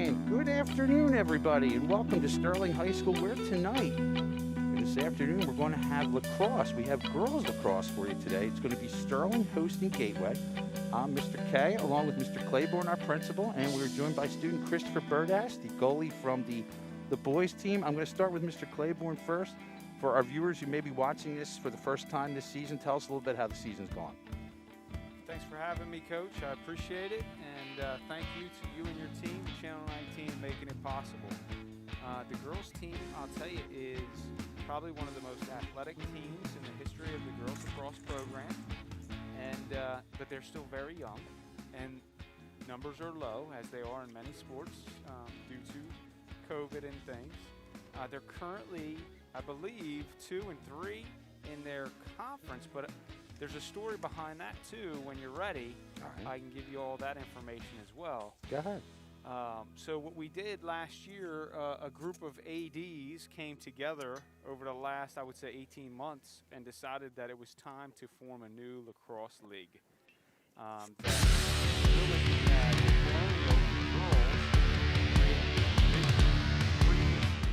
And good afternoon, everybody, and welcome to Sterling High School, where tonight, this afternoon, we're going to have lacrosse. We have girls lacrosse for you today. It's going to be Sterling hosting Gateway. I'm Mr. K, along with Mr. Claiborne, our principal, and we're joined by student Christopher Burdass, the goalie from the boys team. I'm going to start with Mr. Claiborne first. For our viewers who may be watching this for the first time this season, tell us a little bit how the season's gone. Thanks for having me, Coach. I appreciate it, and thank you to you and your team, Channel 19, making it possible. The girls' team, I'll tell you, is probably one of the most athletic teams in the history of the girls lacrosse program, and but they're still very young, and numbers are low, as they are in many sports due to COVID and things. They're currently, I believe, 2-3 in their conference, but there's a story behind that too. When you're ready, I can give you all that information as well. Go ahead. So what we did last year, a group of ADs came together over the last, I would say, 18 months and decided that it was time to form a new lacrosse league. That really had colonial girls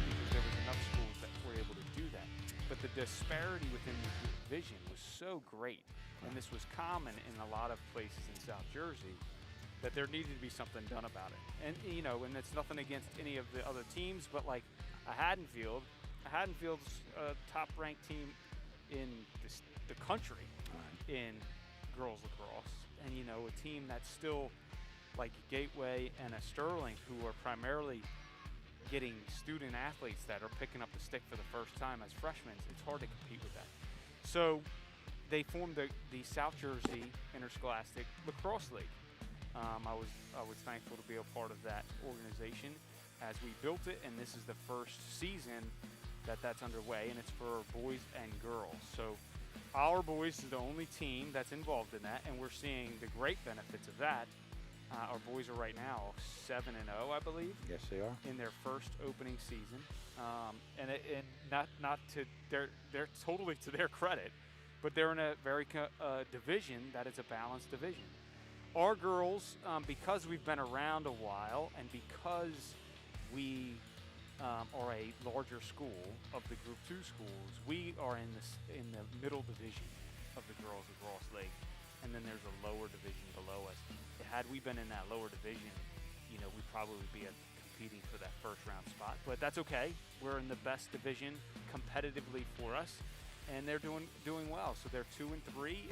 because there was enough schools that were able to do that. But the disparity within the division was so great, and this was common in a lot of places in South Jersey, that there needed to be something done about it. And you know, and it's nothing against any of the other teams, but like Haddonfield's a top-ranked team in the country in girls lacrosse, and you know, a team that's still like Gateway and a Sterling, who are primarily getting student athletes that are picking up the stick for the first time as freshmen. It's hard to compete with that. So they formed the South Jersey Interscholastic Lacrosse League. I was thankful to be a part of that organization as we built it, and this is the first season that's underway, and it's for boys and girls. So our boys is the only team that's involved in that, and we're seeing the great benefits of that. Our boys are right now 7-0, I believe. Yes, they are. In their first opening season, and not to they're totally to their credit, but they're in a very division that is a balanced division. Our girls, because we've been around a while, and because we are a larger school of the Group 2 schools, we are in the middle division of the girls lacrosse league, and then there's a lower division below us. Had we been in that lower division, you know, we'd probably be competing for that first round spot, but that's okay. We're in the best division competitively for us, and they're doing well. So they're 2-3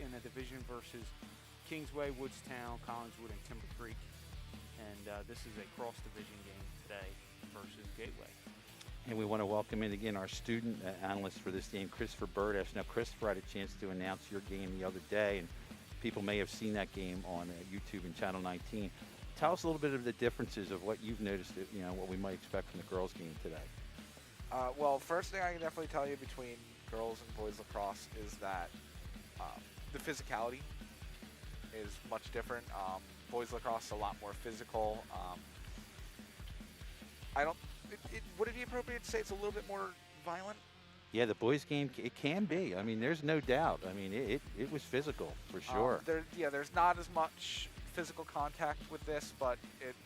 in the division versus Kingsway, Woodstown, Collingswood, and Timber Creek, and this is a cross division game today versus Gateway. And we want to welcome in again our student analyst for this game, Christopher Burdass. Now, Christopher had a chance to announce your game the other day, and people may have seen that game on YouTube and Channel 19. Tell us a little bit of the differences of what you've noticed, you know, what we might expect from the girls' game today. Well, first thing I can definitely tell you between girls and boys lacrosse is that the physicality is much different. Boys lacrosse is a lot more physical. Would it be appropriate to say it's a little bit more violent? Yeah, the boys' game, it can be. I mean, there's no doubt. I mean, it was physical for sure. There's not as much physical contact with this, but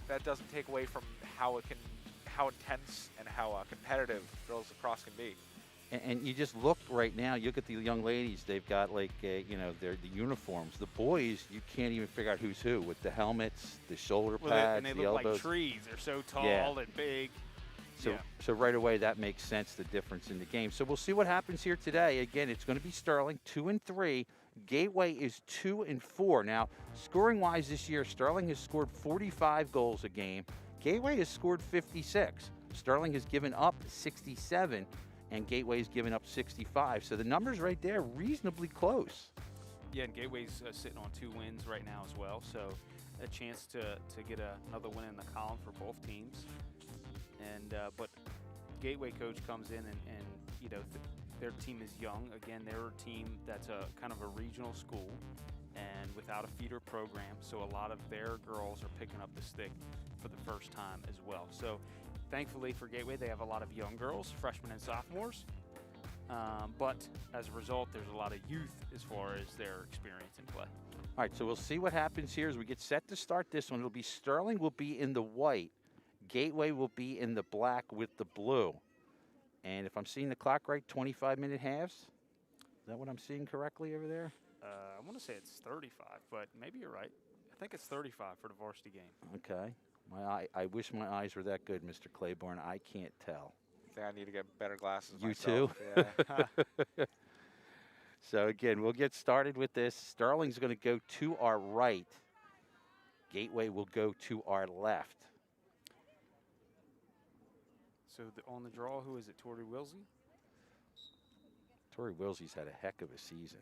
that doesn't take away from how intense and how competitive girls lacrosse can be. And you just look right now. You look at the young ladies. They've got like the uniforms. The boys, you can't even figure out who's who with the helmets, the shoulder pads, and they the look elbows. like trees. They're so tall and big. So right away that makes sense, the difference in the game. So we'll see what happens here today. Again, it's going to be Sterling 2-3. Gateway is 2-4. Now, scoring-wise this year, Sterling has scored 45 goals a game. Gateway has scored 56. Sterling has given up 67, and Gateway has given up 65. So the numbers right there reasonably close. Yeah, and Gateway's sitting on 2 wins right now as well. So a chance to get another win in the column for both teams. And but Gateway coach comes in and you know, their team is young. Again, they're a team that's a kind of a regional school and without a feeder program. So a lot of their girls are picking up the stick for the first time as well. So thankfully for Gateway, they have a lot of young girls, freshmen and sophomores. But as a result, there's a lot of youth as far as their experience in play. All right, so we'll see what happens here as we get set to start this one. It'll be Sterling will be in the white. Gateway will be in the black with the blue. And if I'm seeing the clock right, 25-minute halves? Is that what I'm seeing correctly over there? I want to say it's 35, but maybe you're right. I think it's 35 for the varsity game. Okay. I wish my eyes were that good, Mr. Claiborne. I can't tell. I think I need to get better glasses You myself. too? Yeah. So, again, we'll get started with this. Sterling's going to go to our right. Gateway will go to our left. So on the draw, who is it? Tori Wilsey? Tori Wilsey's had a heck of a season.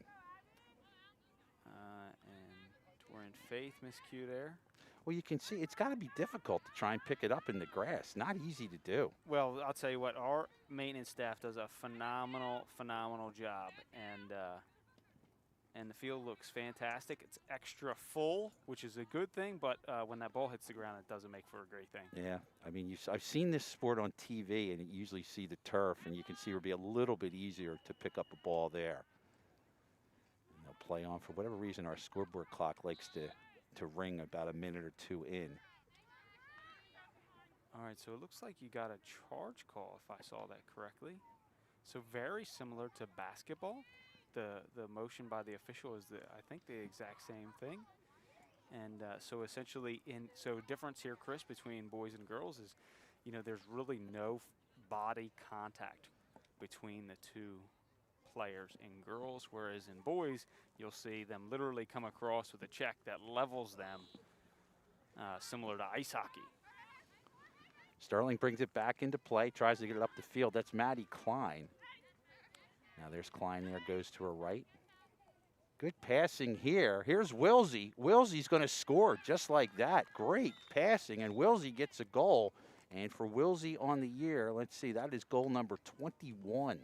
And Torian Faith miscue there. Well, you can see it's got to be difficult to try and pick it up in the grass. Not easy to do. Well, I'll tell you what, our maintenance staff does a phenomenal job, and the field looks fantastic. It's extra full, which is a good thing, but when that ball hits the ground, it doesn't make for a great thing. Yeah, I mean, I've seen this sport on TV, and you usually see the turf, and you can see it'll be a little bit easier to pick up a ball there. And they'll play on. For whatever reason, our scoreboard clock likes to ring about a minute or two in. All right, so it looks like you got a charge call, if I saw that correctly. So very similar to basketball. The motion by the official is I think the exact same thing. And so essentially, difference here, Chris, between boys and girls is, there's really no body contact between the two players in girls, whereas in boys, you'll see them literally come across with a check that levels them, similar to ice hockey. Sterling brings it back into play, tries to get it up the field. That's Maddie Klein. Now there's Klein there, goes to her right. Good passing here. Here's Wilsey. Wilsey's going to score just like that. Great passing, and Wilsey gets a goal. And for Wilsey on the year, let's see, that is goal number 21.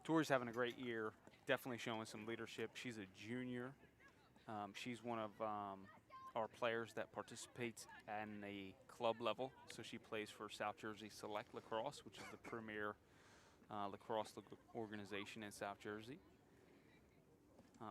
Tori's having a great year, definitely showing some leadership. She's a junior. She's one of our players that participates at the club level. So she plays for South Jersey Select Lacrosse, which is the premier lacrosse organization in South Jersey.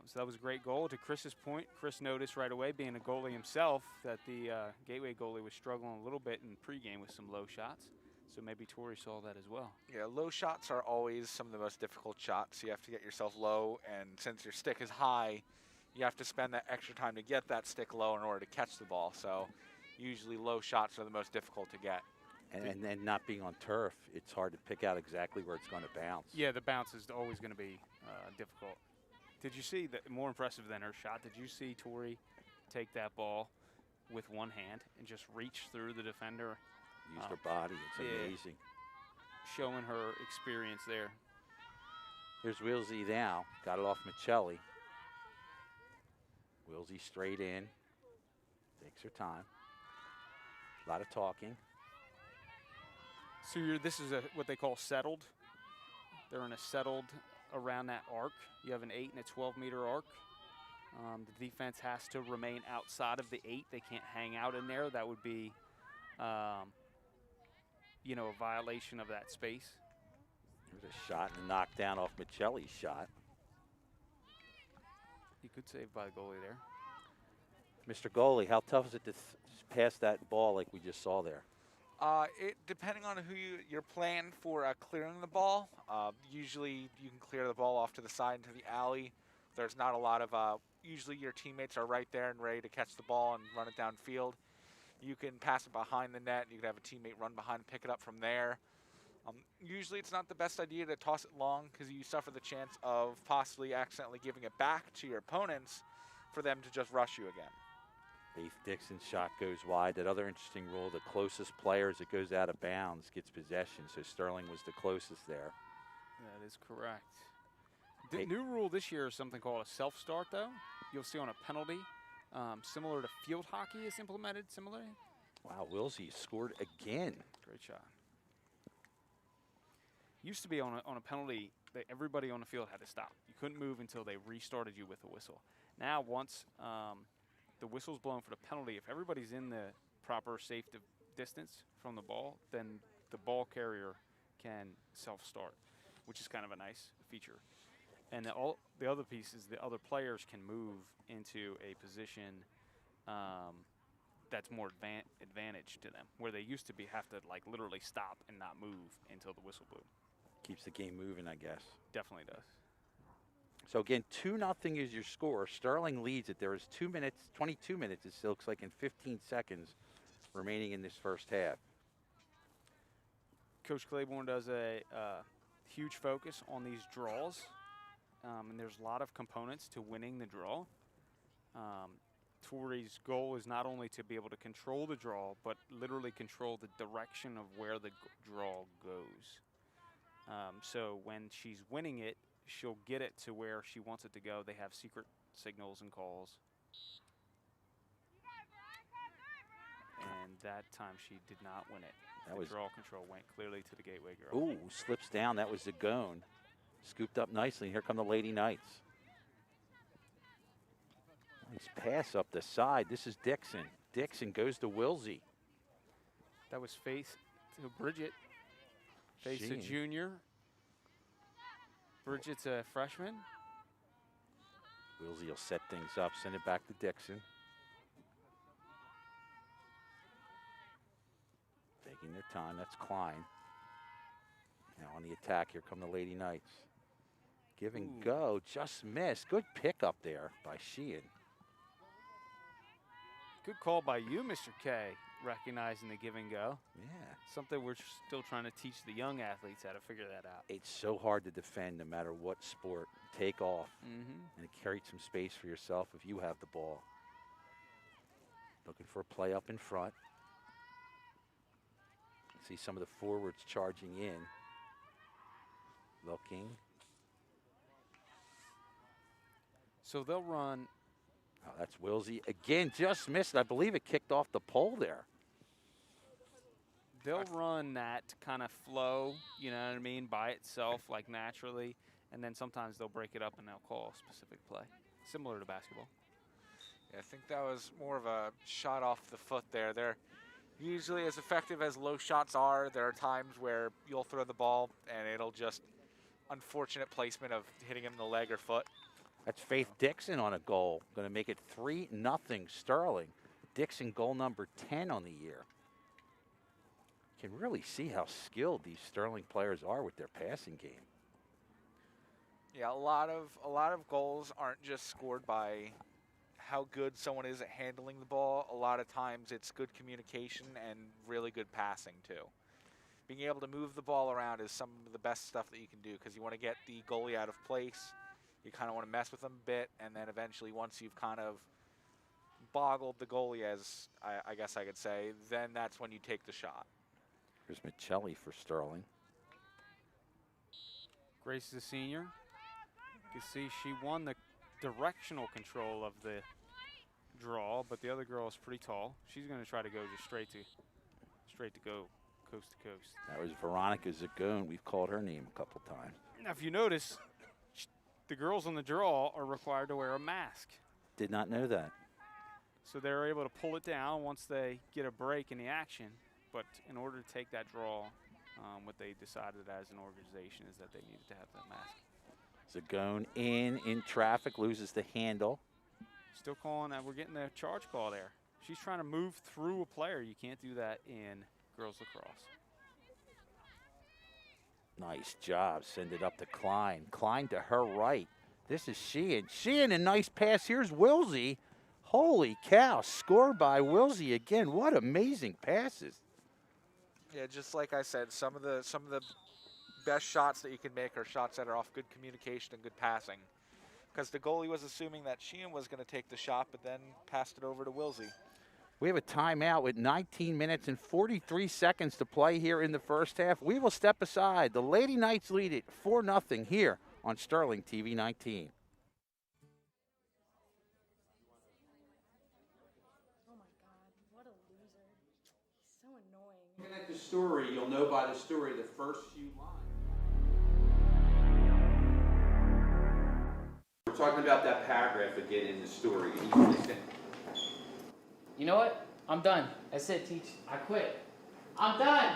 So that was a great goal. To Chris's point, Chris noticed right away, being a goalie himself, that the Gateway goalie was struggling a little bit in pregame with some low shots. So maybe Tori saw that as well. Yeah, low shots are always some of the most difficult shots. You have to get yourself low, and since your stick is high, you have to spend that extra time to get that stick low in order to catch the ball. So usually low shots are the most difficult to get. And then not being on turf, it's hard to pick out exactly where it's going to bounce. Yeah, the bounce is always going to be difficult. Did you see that? More impressive than her shot? Did you see Tori take that ball with one hand and just reach through the defender? Used her body. It's amazing. Showing her experience there. Here's Wilsey now. Got it off Michelli. Wilsey straight in. Takes her time. A lot of talking. So this is what they call settled. They're in a settled around that arc. You have an 8 and a 12-meter arc. The defense has to remain outside of the 8. They can't hang out in there. That would be, a violation of that space. There's a shot and a knockdown off Michelli's shot. You could save by the goalie there. Mr. Goalie, how tough is it to pass that ball like we just saw there? Depending on who you're playing for clearing the ball, usually you can clear the ball off to the side into the alley. There's not a lot of, usually your teammates are right there and ready to catch the ball and run it downfield. You can pass it behind the net. You can have a teammate run behind and pick it up from there. Usually it's not the best idea to toss it long because you suffer the chance of possibly accidentally giving it back to your opponents for them to just rush you again. Faith Dixon's shot goes wide. That other interesting rule, the closest player as it goes out of bounds gets possession. So Sterling was the closest there. That is correct. The new rule this year is something called a self-start, though. You'll see on a penalty, similar to field hockey is implemented similarly. Wow, Wilsey scored again. Great shot. Used to be on a penalty that everybody on the field had to stop. You couldn't move until they restarted you with a whistle. Now, once the whistle's blown for the penalty, if everybody's in the proper safe distance from the ball, then the ball carrier can self-start, which is kind of a nice feature. And the other piece is the other players can move into a position that's more advantage to them, where they used to have to like literally stop and not move until the whistle blew. Keeps the game moving, I guess. Definitely does. So again, 2-0 is your score. Sterling leads it. There is 2 minutes, 22 minutes, it looks like, in 15 seconds remaining in this first half. Coach Claiborne does a huge focus on these draws, and there's a lot of components to winning the draw. Tori's goal is not only to be able to control the draw, but literally control the direction of where the draw goes. So when she's winning it, she'll get it to where she wants it to go. They have secret signals and calls. And that time she did not win it. The draw control went clearly to the Gateway girl. Ooh, slips down. That was Zagone. Scooped up nicely. Here come the Lady Knights. Nice pass up the side. This is Dixon. Dixon goes to Wilsey. That was Faith to Bridget. Faith's a junior. Bridget's a freshman. Wilsey will set things up, send it back to Dixon. Taking their time, that's Klein. Now on the attack, here come the Lady Knights. Give and go, just missed. Good pick up there by Sheehan. Good call by you, Mr. K, recognizing the give and go. Yeah. Something we're still trying to teach the young athletes how to figure that out. It's so hard to defend no matter what sport. Take off and create some space for yourself if you have the ball. Looking for a play up in front. See some of the forwards charging in. Looking. So they'll run. Oh, that's Wilsey. Again, just missed. I believe it kicked off the pole there. They'll run that kind of flow, you know what I mean, by itself, like naturally. And then sometimes they'll break it up and they'll call a specific play, similar to basketball. Yeah, I think that was more of a shot off the foot there. They're usually as effective as low shots are. There are times where you'll throw the ball and it'll just unfortunate placement of hitting him in the leg or foot. That's Faith Dixon on a goal. Going to make it 3-0 Sterling. Dixon goal number 10 on the year. Can really see how skilled these Sterling players are with their passing game. Yeah, a lot of goals aren't just scored by how good someone is at handling the ball. A lot of times it's good communication and really good passing too. Being able to move the ball around is some of the best stuff that you can do because you want to get the goalie out of place. You kind of want to mess with them a bit, and then eventually once you've kind of boggled the goalie, as I guess I could say, then that's when you take the shot. Here's Michelli for Sterling. Grace is a senior. You can see she won the directional control of the draw, but the other girl is pretty tall. She's going to try to go just straight to go coast to coast. That was Veronica Zagone. We've called her name a couple times. Now, if you notice, the girls on the draw are required to wear a mask. Did not know that. So they're able to pull it down once they get a break in the action. But in order to take that draw, what they decided as an organization is that they needed to have that mask. Zagone in traffic, loses the handle. Still calling that. We're getting the charge call there. She's trying to move through a player. You can't do that in girls lacrosse. Nice job. Send it up to Klein. Klein to her right. This is Sheehan. Sheehan, a nice pass. Here's Wilsey. Holy cow. Scored by Wilsey again. What amazing passes. Yeah, just like I said, some of the best shots that you can make are shots that are off good communication and good passing. Because the goalie was assuming that Sheehan was going to take the shot, but then passed it over to Wilsey. We have a timeout with 19 minutes and 43 seconds to play here in the first half. We will step aside. The Lady Knights lead it 4-0 here on Sterling TV 19. Oh my God, what a loser. He's so annoying. Looking at the story, you'll know by the story the first few lines. We're talking about that paragraph again in the story. You know what? I'm done. That's it, Teach. I quit. I'm done.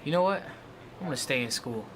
You know what? I'm gonna stay in school.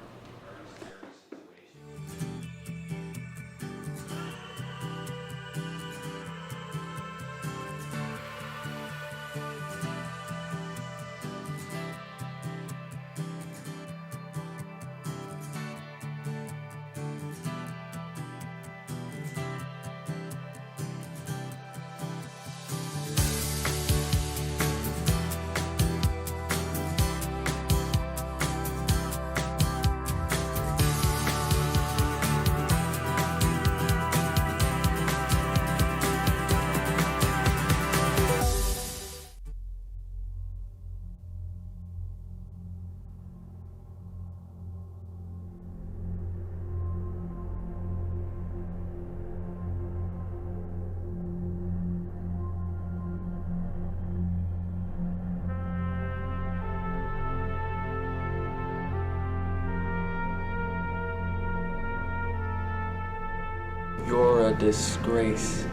You're a disgrace.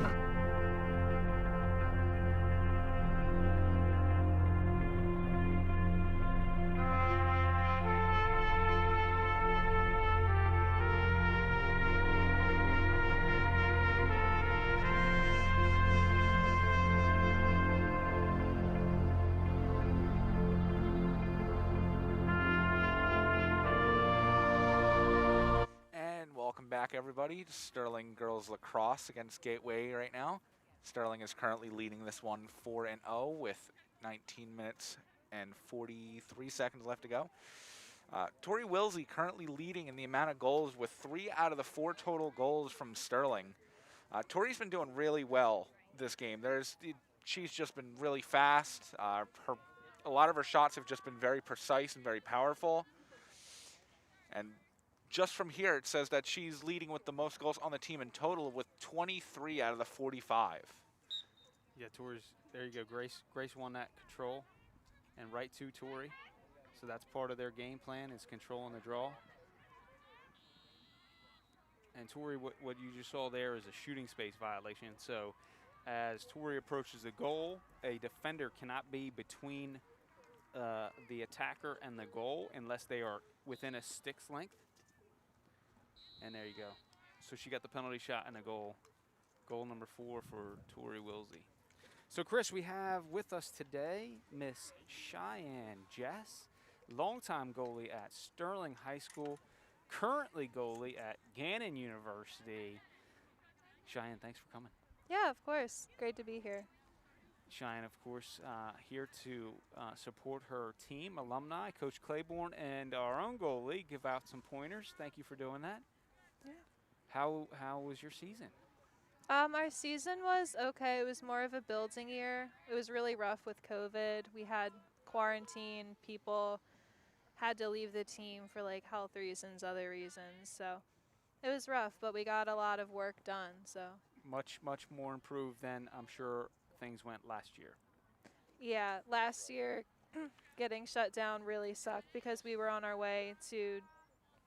And welcome back, everybody, to Sterling Girls Lacrosse against Gateway right now. Sterling is currently leading this one 4-0 with 19 minutes and 43 seconds left to go. Tori Wilsey currently leading in the amount of goals with 3 out of the 4 total goals from Sterling. Tori's been doing really well this game. She's just been really fast. A lot of her shots have just been very precise and very powerful. And just from here, it says that she's leading with the most goals on the team in total with 23 out of the 45. Yeah, Tori's, there you go. Grace won that control and right to Tori. So that's part of their game plan is controlling the draw. And Tori, what you just saw there is a shooting space violation. So as Tori approaches the goal, a defender cannot be between the attacker and the goal unless they are within a stick's length. And there you go. So she got the penalty shot and a goal. Goal number 4 for Tori Wilsey. So Chris, we have with us today Miss Cheyenne Jess, longtime goalie at Sterling High School, currently goalie at Gannon University. Cheyenne, thanks for coming. Yeah, of course. Great to be here. Cheyenne, of course, here to support her team, alumni, Coach Claiborne, and our own goalie, give out some pointers. Thank you for doing that. Yeah. How was your season? Our season was okay. It was more of a building year. It was really rough with COVID. We had quarantine. People had to leave the team for like health reasons, other reasons. So it was rough, but we got a lot of work done. So Much more improved than I'm sure things went last year. yeah, last year getting shut down really sucked because we were on our way to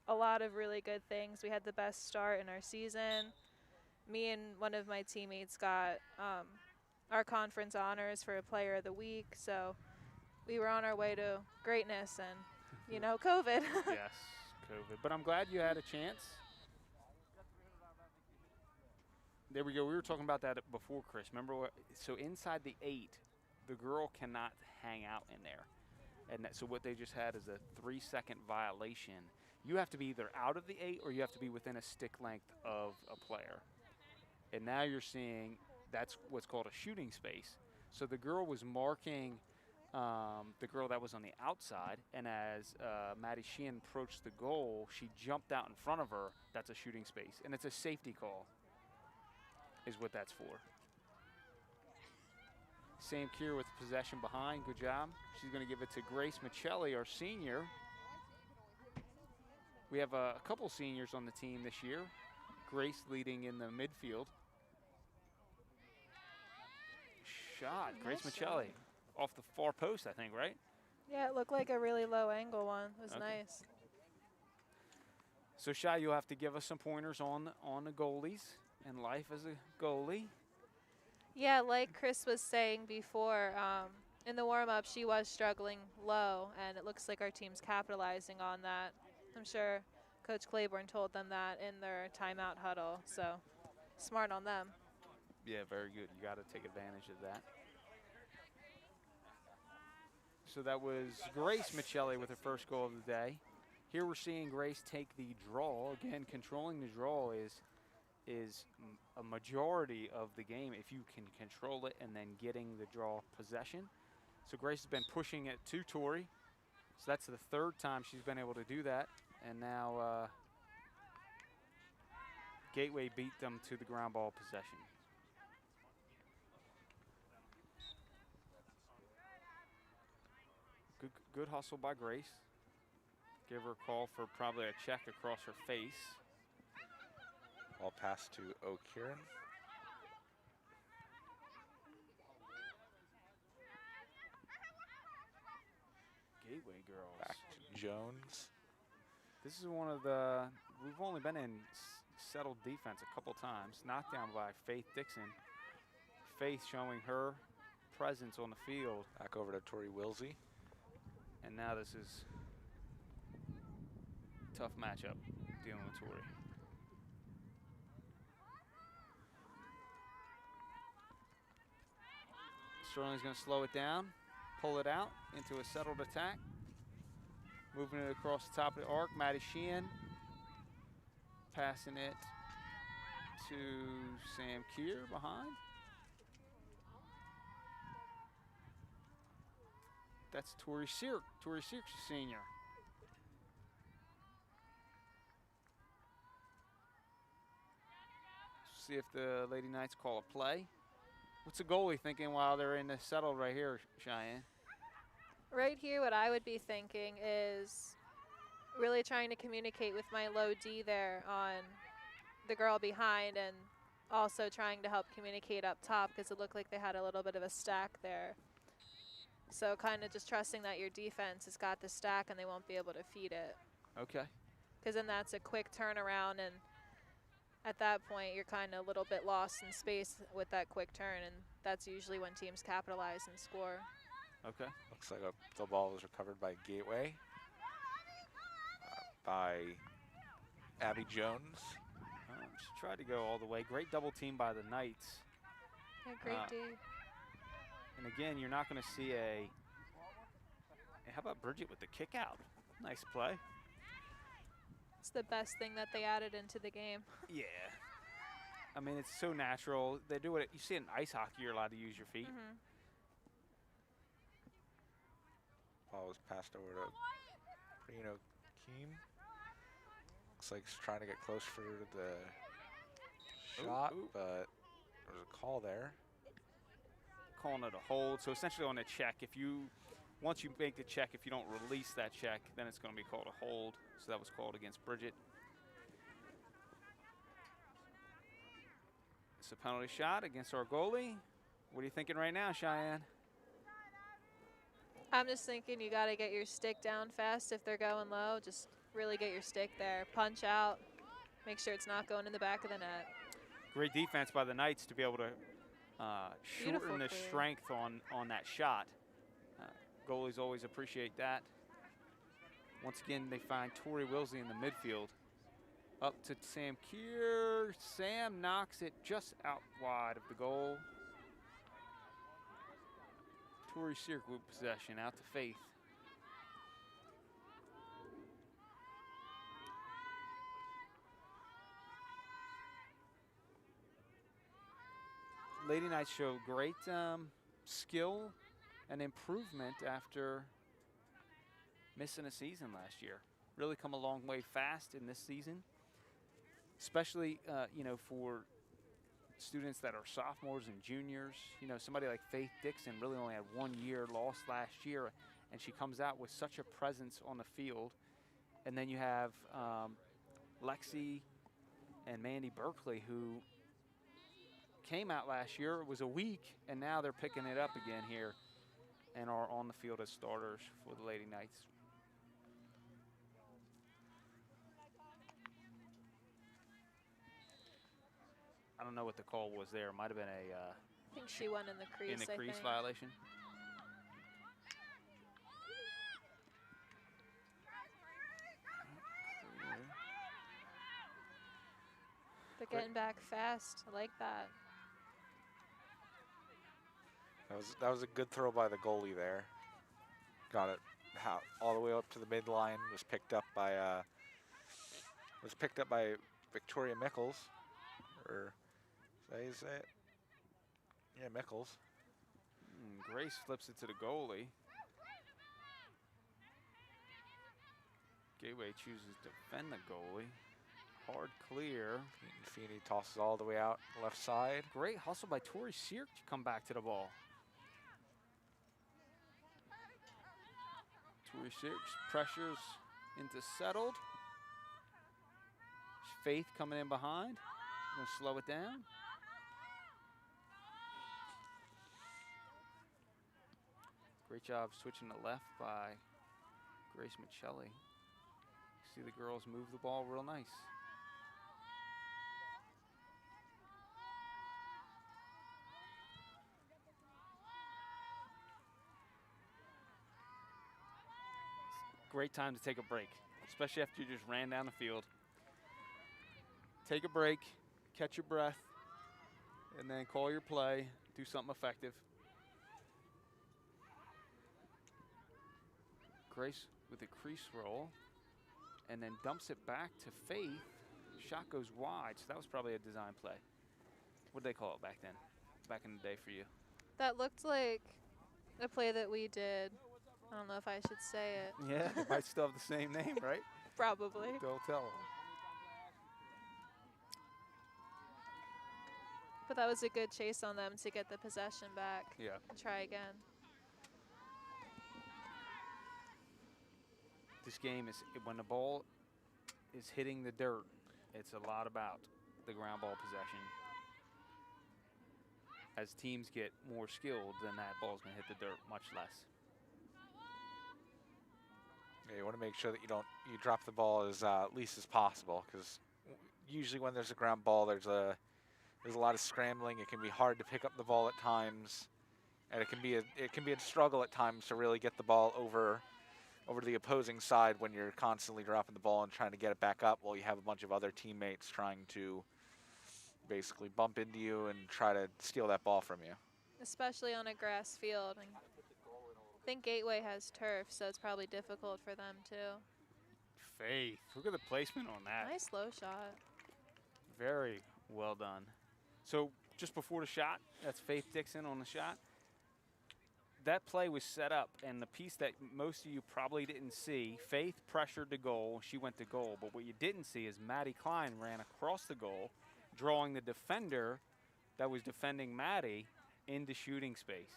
a lot of really good things. We had the best start in our season. Me and one of my teammates got our conference honors for a player of the week. So we were on our way to greatness and, you know, COVID. Yes, COVID. But I'm glad you had a chance. There we go. We were talking about that before, Chris. Remember what? So inside the 8, the girl cannot hang out in there. And so what they just had is a 3-second violation. You have to be either out of the 8 or you have to be within a stick length of a player. And now you're seeing that's what's called a shooting space. So the girl was marking the girl that was on the outside, and as Maddie Sheehan approached the goal, she jumped out in front of her. That's a shooting space, and it's a safety call is what that's for. Sam Kier with possession behind. Good job. She's going to give it to Grace Michelli, our senior. We have a couple seniors on the team this year. Grace leading in the midfield. Shot, Grace Nice Michelli. Off the far post, I think, right? Yeah, it looked like a really low angle one. It was Okay. nice. So, Shai, you'll have to give us some pointers on the goalies and life as a goalie. Yeah, like Chris was saying before, in the warm-up, she was struggling low, and it looks like our team's capitalizing on that. I'm sure Coach Claiborne told them that in their timeout huddle, so smart on them. Yeah, very good. You got to take advantage of that. So that was Grace Michelli with her first goal of the day. Here we're seeing Grace take the draw. Again, controlling the draw is a majority of the game if you can control it and then getting the draw possession. So Grace has been pushing it to Tori. So that's the third time she's been able to do that. And now Gateway beat them to the ground ball possession. Good hustle by Grace. Give her a call for probably a check across her face. Ball pass to O'Kieran. Gateway girls. Back to Jones. This is one of the, we've only been in settled defense a couple times. Knocked down by Faith Dixon. Faith showing her presence on the field. Back over to Tori Wilsey. And now this is a tough matchup dealing with Tori. Sterling's going to slow it down, pull it out into a settled attack. Moving it across the top of the arc, Maddie Sheehan passing it to Sam Keir behind. That's Tori Search. Tori Search, senior. See if the Lady Knights call a play. What's the goalie thinking while they're in the settle right here, Cheyenne? Right here, what I would be thinking is really trying to communicate with my low D there on the girl behind, and also trying to help communicate up top because it looked like they had a little bit of a stack there. So kind of just trusting that your defense has got the stack and they won't be able to feed it. Okay. Because then that's a quick turnaround, and at that point you're kind of a little bit lost in space with that quick turn, and that's usually when teams capitalize and score. Okay. Looks like the ball was recovered by Gateway. By Abby Jones. She tried to go all the way. Great double team by the Knights. Yeah, great D. And again, you're not going to see a. How about Bridget with the kick out? Nice play. It's the best thing that they added into the game. Yeah. I mean, it's so natural. They do it. You see in ice hockey, you're allowed to use your feet. Mm-hmm. Ball was passed over to Prino Keem. Looks like he's trying to get close for the shot, but there's a call there. Calling it a hold. So essentially on a check, once you make the check, if you don't release that check, then it's going to be called a hold. So that was called against Bridget. It's a penalty shot against our goalie. What are you thinking right now, Cheyenne? I'm just thinking you got to get your stick down fast if they're going low. Just really get your stick there. Punch out. Make sure it's not going in the back of the net. Great defense by the Knights to be able to shorten the clear. strength on that shot. Goalies always appreciate that. Once again, they find Tori Wilsey in the midfield. Up to Sam Keir. Sam knocks it just out wide of the goal. Tori Search with possession, out to Faith. Lady Knights show great skill and improvement after missing a season last year. Really come a long way fast in this season, especially for students that are sophomores and juniors. Somebody like Faith Dixon really only had 1 year lost last year, and she comes out with such a presence on the field. And then you have Lexi and Mandy Berkeley, who came out last year. It was a week, and now they're picking it up again here and are on the field as starters for the Lady Knights. I don't know what the call was there. It might have been I think she won in the crease. in the crease violation. getting back fast. I like that. That was a good throw by the goalie there. Got it all the way up to the midline. Was picked up by Victoria Mickles, or say it? Yeah, Mickles. Grace flips it to the goalie. Gateway chooses to defend the goalie. Hard clear. Feeney tosses all the way out left side. Great hustle by Tori Seark to come back to the ball. Tori Seark pressures into settled. Faith coming in behind. Gonna slow it down. Great job switching to left by Grace Michelli. See the girls move the ball real nice. Great time to take a break, especially after you just ran down the field. Take a break, catch your breath, and then call your play, do something effective. Grace with a crease roll, and then dumps it back to Faith. Shot goes wide, so that was probably a design play. What did they call it back then, back in the day for you? That looked like a play that we did. I don't know if I should say it. Yeah, it might still have the same name, right? Probably. Don't tell them. But that was a good chase on them to get the possession back. Yeah. And try again. This game is, when the ball is hitting the dirt, it's a lot about the ground ball possession. As teams get more skilled, then that ball's gonna hit the dirt much less. Yeah, you want to make sure that you drop the ball as least as possible, because usually when there's a ground ball, there's a lot of scrambling. It can be hard to pick up the ball at times, and it can be a struggle at times to really get the ball over to the opposing side when you're constantly dropping the ball and trying to get it back up while you have a bunch of other teammates trying to basically bump into you and try to steal that ball from you. Especially on a grass field. And I think Gateway has turf, so it's probably difficult for them too. Faith, look at the placement on that. Nice low shot. Very well done. So just before the shot, that's Faith Dixon on the shot. That play was set up, and the piece that most of you probably didn't see, Faith pressured the goal. She went to goal. But what you didn't see is Maddie Klein ran across the goal, drawing the defender that was defending Maddie into shooting space.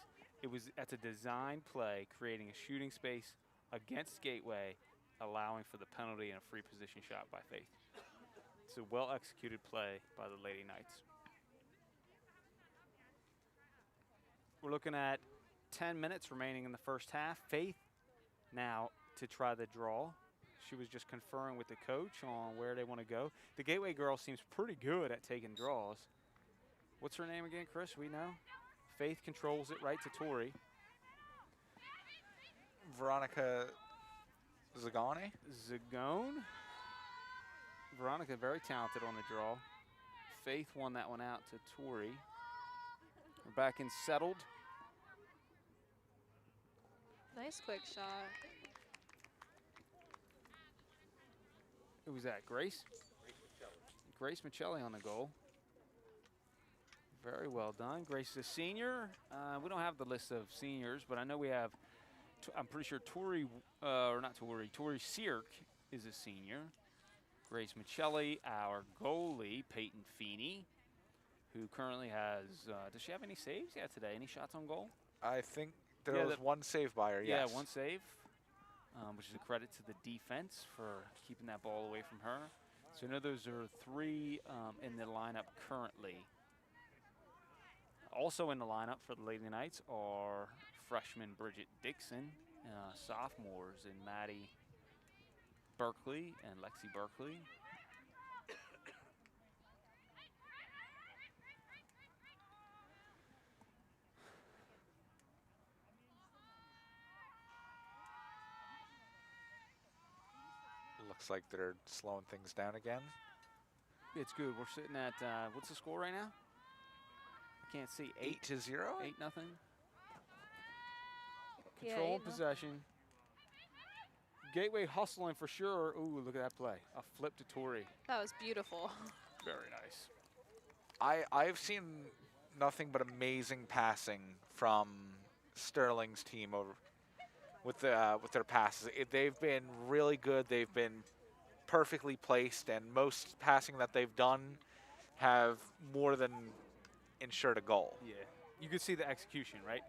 That's a design play, creating a shooting space against Gateway, allowing for the penalty and a free position shot by Faith. It's a well-executed play by the Lady Knights. We're looking at 10 minutes remaining in the first half. Faith now to try the draw. She was just conferring with the coach on where they want to go. The Gateway girl seems pretty good at taking draws. What's her name again, Chris? We know? Faith controls it right to Tori. Veronica Zagone? Zagone. Veronica very talented on the draw. Faith won that one out to Tori. We're back in settled. Nice quick shot. Who was that, Grace? Grace Michelli on the goal. Very well done. Grace is a senior. We don't have the list of seniors, but I know we have, I'm pretty sure Tori Seark is a senior. Grace Michelli, our goalie, Peyton Feeney, who currently has, does she have any saves yet today? Any shots on goal? I think there was one save by her, yes. Yeah, one save, which is a credit to the defense for keeping that ball away from her. So I know those are three in the lineup currently. Also in the lineup for the Lady Knights are freshman Bridget Dixon, sophomores in Maddie Berkeley and Lexi Berkeley. Looks like they're slowing things down again. It's good. We're sitting at, what's the score right now? I can't see. 8-0. 8-0. Yeah, Control 8-0. possession. Gateway hustling for sure. Ooh, look at that play. A flip to Torrey. That was beautiful. Very nice. I've seen nothing but amazing passing from Sterling's team over with their passes. They've been really good. They've been perfectly placed, and most passing that they've done have more than ensured a goal. Yeah. You could see the execution, right?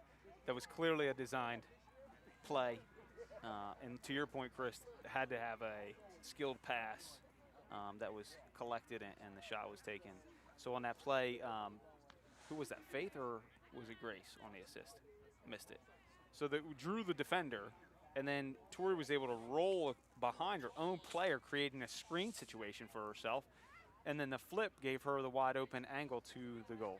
That was clearly a designed play. And to your point, Chris, had to have a skilled pass that was collected and the shot was taken. So on that play, who was that, Faith or was it Grace on the assist? Missed it. So that drew the defender, and then Tori was able to roll behind her own player, creating a screen situation for herself, and then the flip gave her the wide open angle to the goal.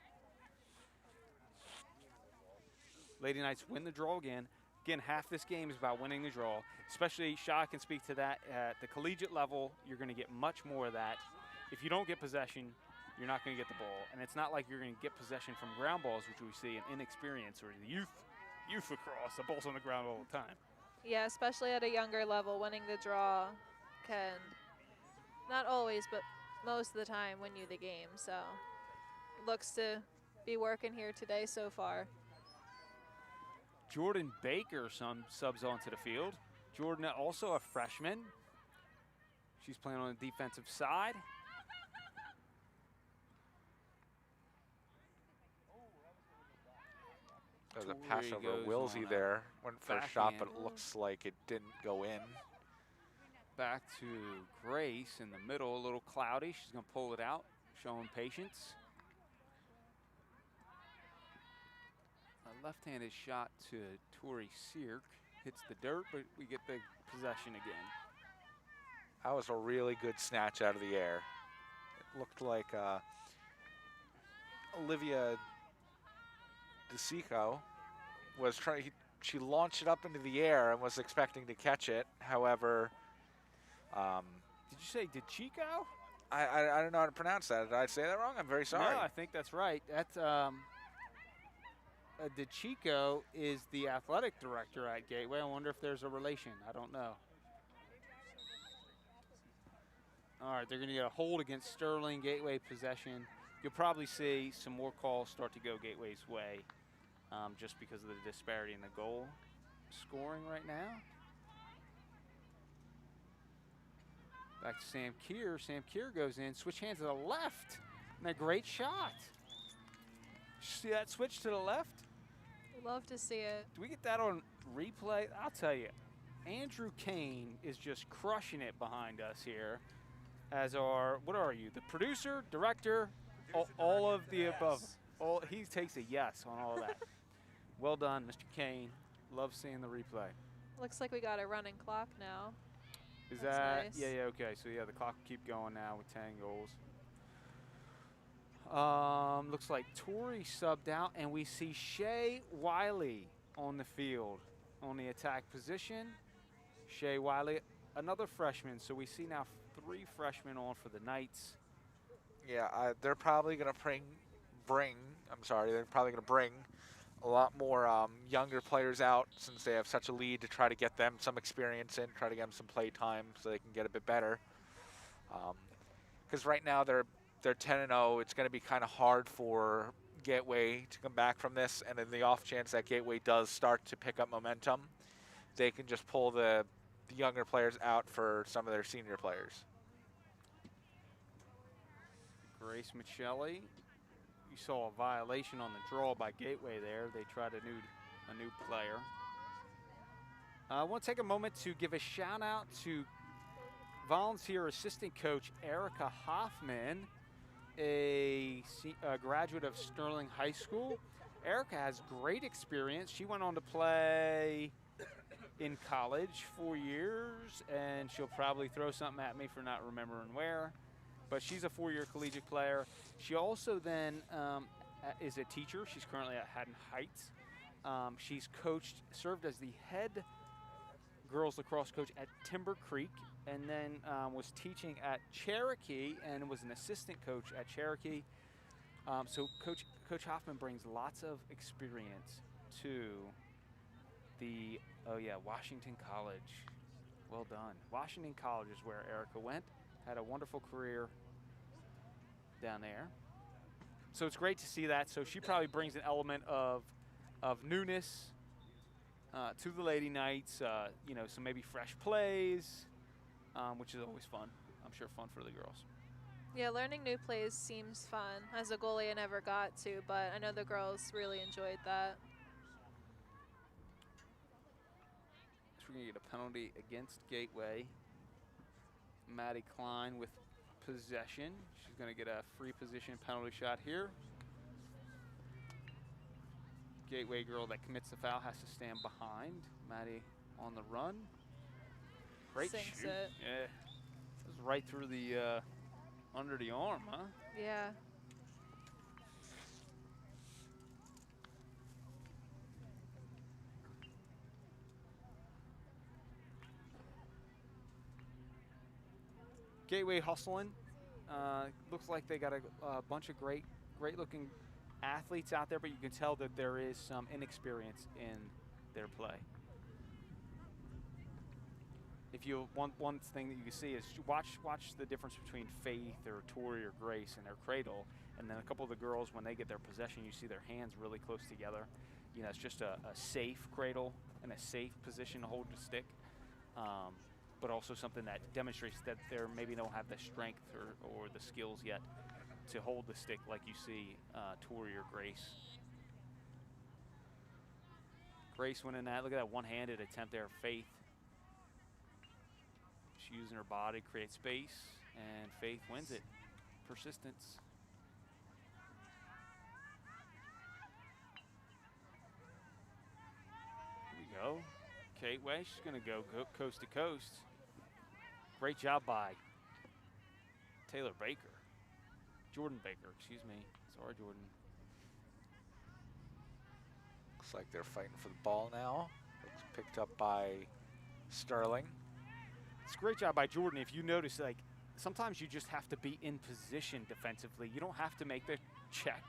Lady Knights win the draw again. Again, half this game is about winning the draw, especially Shaw can speak to that. At the collegiate level, you're going to get much more of that. If you don't get possession, you're not going to get the ball. And it's not like you're going to get possession from ground balls, which we see in inexperience or the youth lacrosse. The ball's on the ground all the time. Yeah, especially at a younger level, winning the draw can, not always, but most of the time, win you the game. So looks to be working here today so far. Jordan Baker subs onto the field. Jordan, also a freshman. She's playing on the defensive side. There's a pass Torrey over goes Wilsey on a there. Went for a shot, but backhand. it looks like it didn't go in. Back to Grace in the middle, a little cloudy. She's going to pull it out, showing patience. A left-handed shot to Tori Seark. Hits the dirt, but we get the possession again. That was a really good snatch out of the air. It looked like Olivia DeSico was trying. She launched it up into the air and was expecting to catch it. However, Did you say DeChico? I don't know how to pronounce that. Did I say that wrong? I'm very sorry. No, I think that's right. That's DeChico is the athletic director at Gateway. I wonder if there's a relation. I don't know. All right, they're going to get a hold against Sterling. Gateway possession. You'll probably see some more calls start to go Gateway's way just because of the disparity in the goal scoring right now. Back to Sam Keir. Sam Keir goes in, switch hands to the left, and a great shot. See that switch to the left? Love to see it. Do we get that on replay? I'll tell you, Andrew Kane is just crushing it behind us here as our, what are you, the producer, director, all of the above. He takes a yes on all that. Well done, Mr. Kane. Love seeing the replay. Looks like we got a running clock now. Is That's that, nice. yeah, okay, so yeah, the clock will keep going now with 10 goals. Looks like Tori subbed out, and we see Shay Wiley on the field on the attack position. Shay Wiley, another freshman, so we see now 3 freshmen on for the Knights. Yeah, they're probably going to bring a lot more younger players out since they have such a lead to try to get them some experience in, try to get them some play time so they can get a bit better. Because right now they're 10-0. It's going to be kind of hard for Gateway to come back from this, and in the off chance that Gateway does start to pick up momentum, they can just pull the younger players out for some of their senior players. Grace Michelli. You saw a violation on the draw by Gateway there. They tried a new player. I want to take a moment to give a shout out to volunteer assistant coach Erica Hoffman, a graduate of Sterling High School. Erica has great experience. She went on to play in college 4 years, and she'll probably throw something at me for not remembering where. But she's a 4-year collegiate player. She also then is a teacher. She's currently at Haddon Heights. She's served as the head girls lacrosse coach at Timber Creek and then was teaching at Cherokee and was an assistant coach at Cherokee. So Coach Hoffman brings lots of experience to the, Washington College. Well done. Washington College is where Erica went. Had a wonderful career down there. So it's great to see that. So she probably brings an element of newness to the Lady Knights. Some maybe fresh plays, which is always fun. I'm sure fun for the girls. Yeah, learning new plays seems fun. As a goalie, I never got to, but I know the girls really enjoyed that. So we're going to get a penalty against Gateway. Maddie Klein with possession. She's going to get a free position penalty shot here. Gateway girl that commits the foul has to stand behind. Maddie on the run. Great Sinks shoot. it. Yeah. It was right through the under the arm, huh? Yeah. Gateway hustling. Looks like they got a bunch of great looking athletes out there, but you can tell that there is some inexperience in their play. If you one thing that you can see is watch the difference between Faith or Tori or Grace and their cradle, and then a couple of the girls, when they get their possession, you see their hands really close together. It's just a safe cradle and a safe position to hold the stick, but also something that demonstrates that they maybe don't have the strength or the skills yet to hold the stick like you see Tori or Grace. Grace winning that. Look at that one-handed attempt there, Faith. She's using her body to create space, and Faith wins it. Persistence. Here we go. Gateway, she's going to go coast to coast. Great job by Taylor Baker. Jordan Baker, excuse me. Sorry, Jordan. Looks like they're fighting for the ball now. It's picked up by Sterling. It's a great job by Jordan. If you notice, like, sometimes you just have to be in position defensively. You don't have to make the check.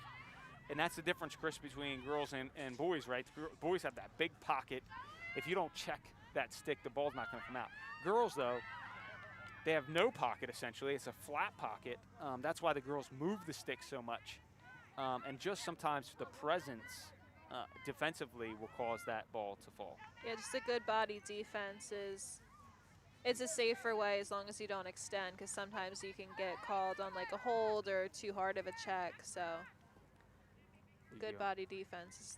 And that's the difference, Chris, between girls and boys, right? Boys have that big pocket. If you don't check that stick, the ball's not going to come out. Girls, though, they have no pocket, essentially. It's a flat pocket. That's why the girls move the stick so much. And just sometimes the presence defensively will cause that ball to fall. Yeah, just a good body defense it's a safer way as long as you don't extend, because sometimes you can get called on like a hold or too hard of a check. So good body defense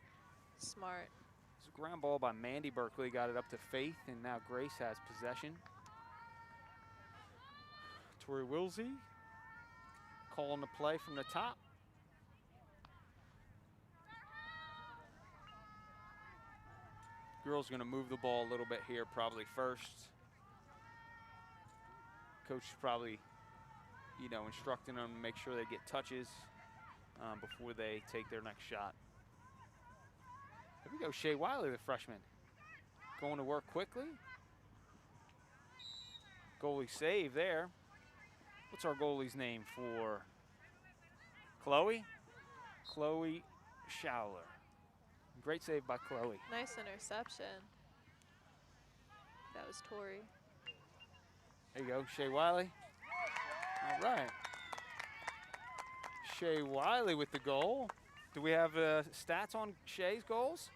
is smart. It's a ground ball by Mandy Berkeley. Got it up to Faith, and now Grace has possession. Tori Wilsey calling the play from the top. Girls going to move the ball a little bit here probably first. Coach is probably, instructing them to make sure they get touches before they take their next shot. Here we go, Shea Wiley, the freshman. Going to work quickly. Goalie save there. What's our goalie's name for Chloe? Chloe Schowler. Great save by Chloe. Nice interception. That was Tori. There you go, Shea Wiley. All right. Shea Wiley with the goal. Do we have stats on Shea's goals?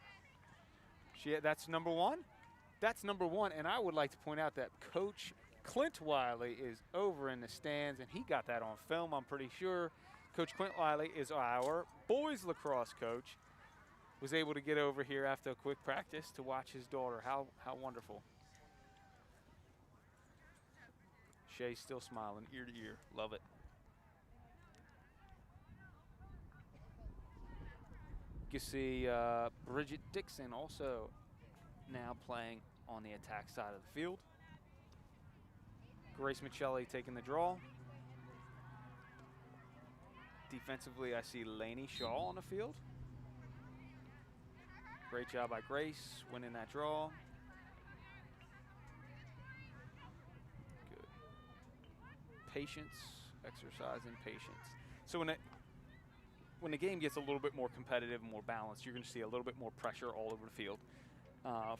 That's number one? That's number one, and I would like to point out that Coach Clint Wiley is over in the stands, and he got that on film, I'm pretty sure. Coach Clint Wiley is our boys lacrosse coach. Was able to get over here after a quick practice to watch his daughter. How wonderful. Shea's still smiling ear to ear. Love it. You can see Bridget Dixon also now playing on the attack side of the field. Grace Michelli taking the draw. Defensively, I see Lainey Shaw on the field. Great job by Grace winning that draw. Good patience, exercising patience. So when the game gets a little bit more competitive and more balanced, you're going to see a little bit more pressure all over the field.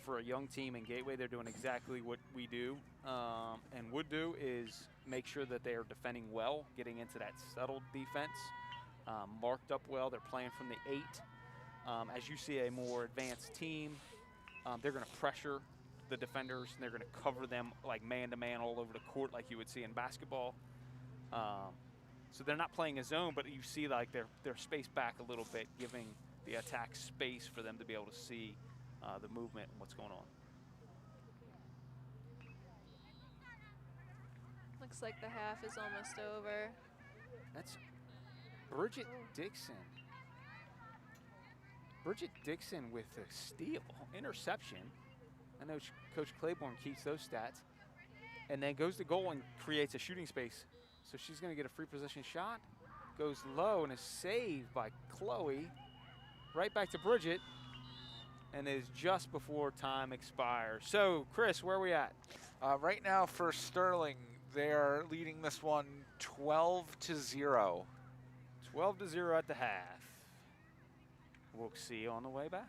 For a young team in Gateway, they're doing exactly what we do and would do, is make sure that they are defending well, getting into that settled defense, marked up well. They're playing from the 8. As you see a more advanced team, they're going to pressure the defenders, and they're going to cover them like man-to-man all over the court like you would see in basketball. So they're not playing a zone, but you see like they're spaced back a little bit, giving the attack space for them to be able to see the movement and what's going on. Looks like the half is almost over. That's Bridget Dixon. Bridget Dixon with a steal, interception. I know Coach Claiborne keeps those stats. And then goes to goal and creates a shooting space. So she's going to get a free position shot. Goes low and is saved by Chloe. Right back to Bridget. And is just before time expires. So, Chris, where are we at? Right now for Sterling, they're leading this one 12-0. 12-0 at the half. We'll see you on the way back.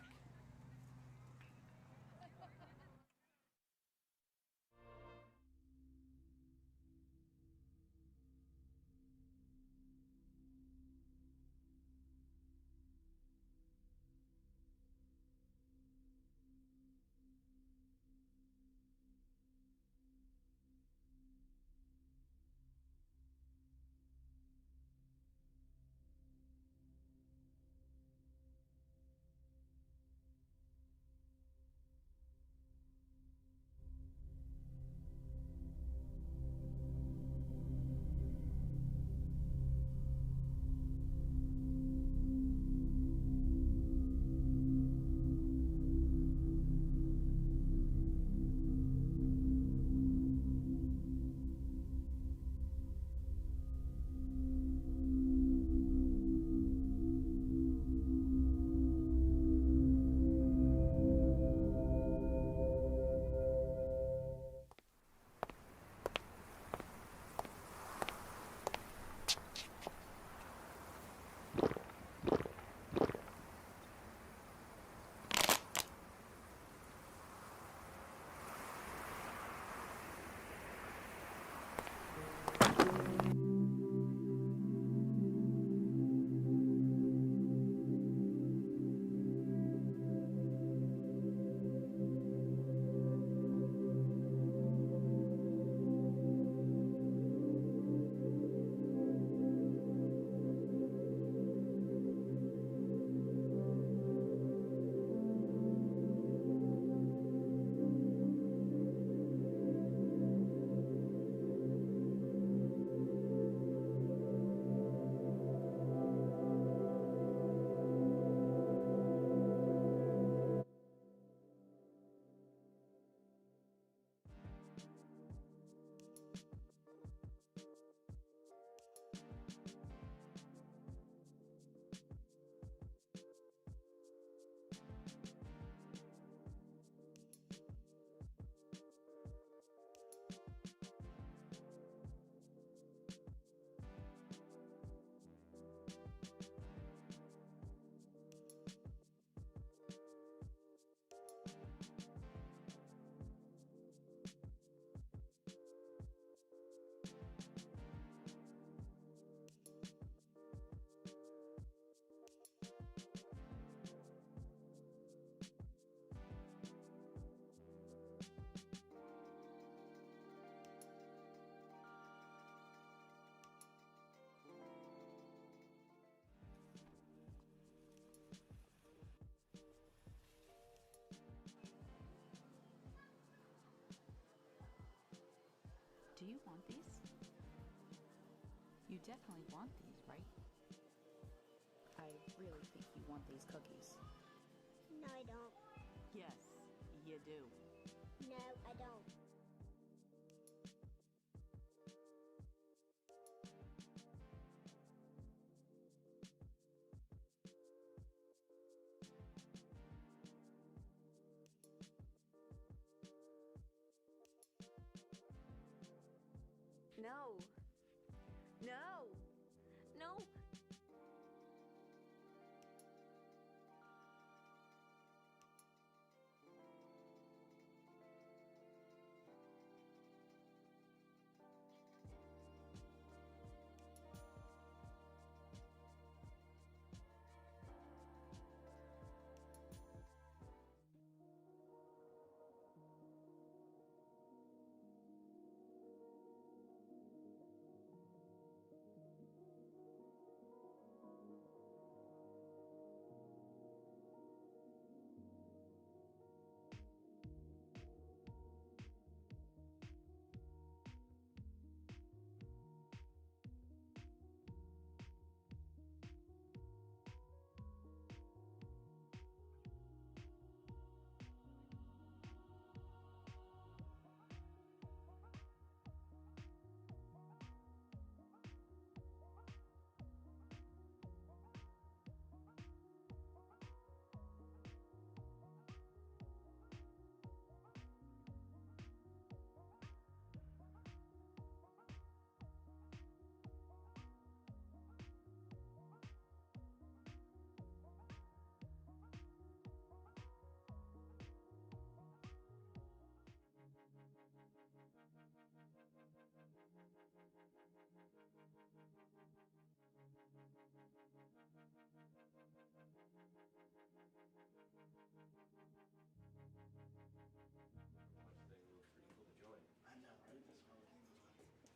Do you want these? You definitely want these, right? I really think you want these cookies. No, I don't. Yes, you do. No, I don't. No,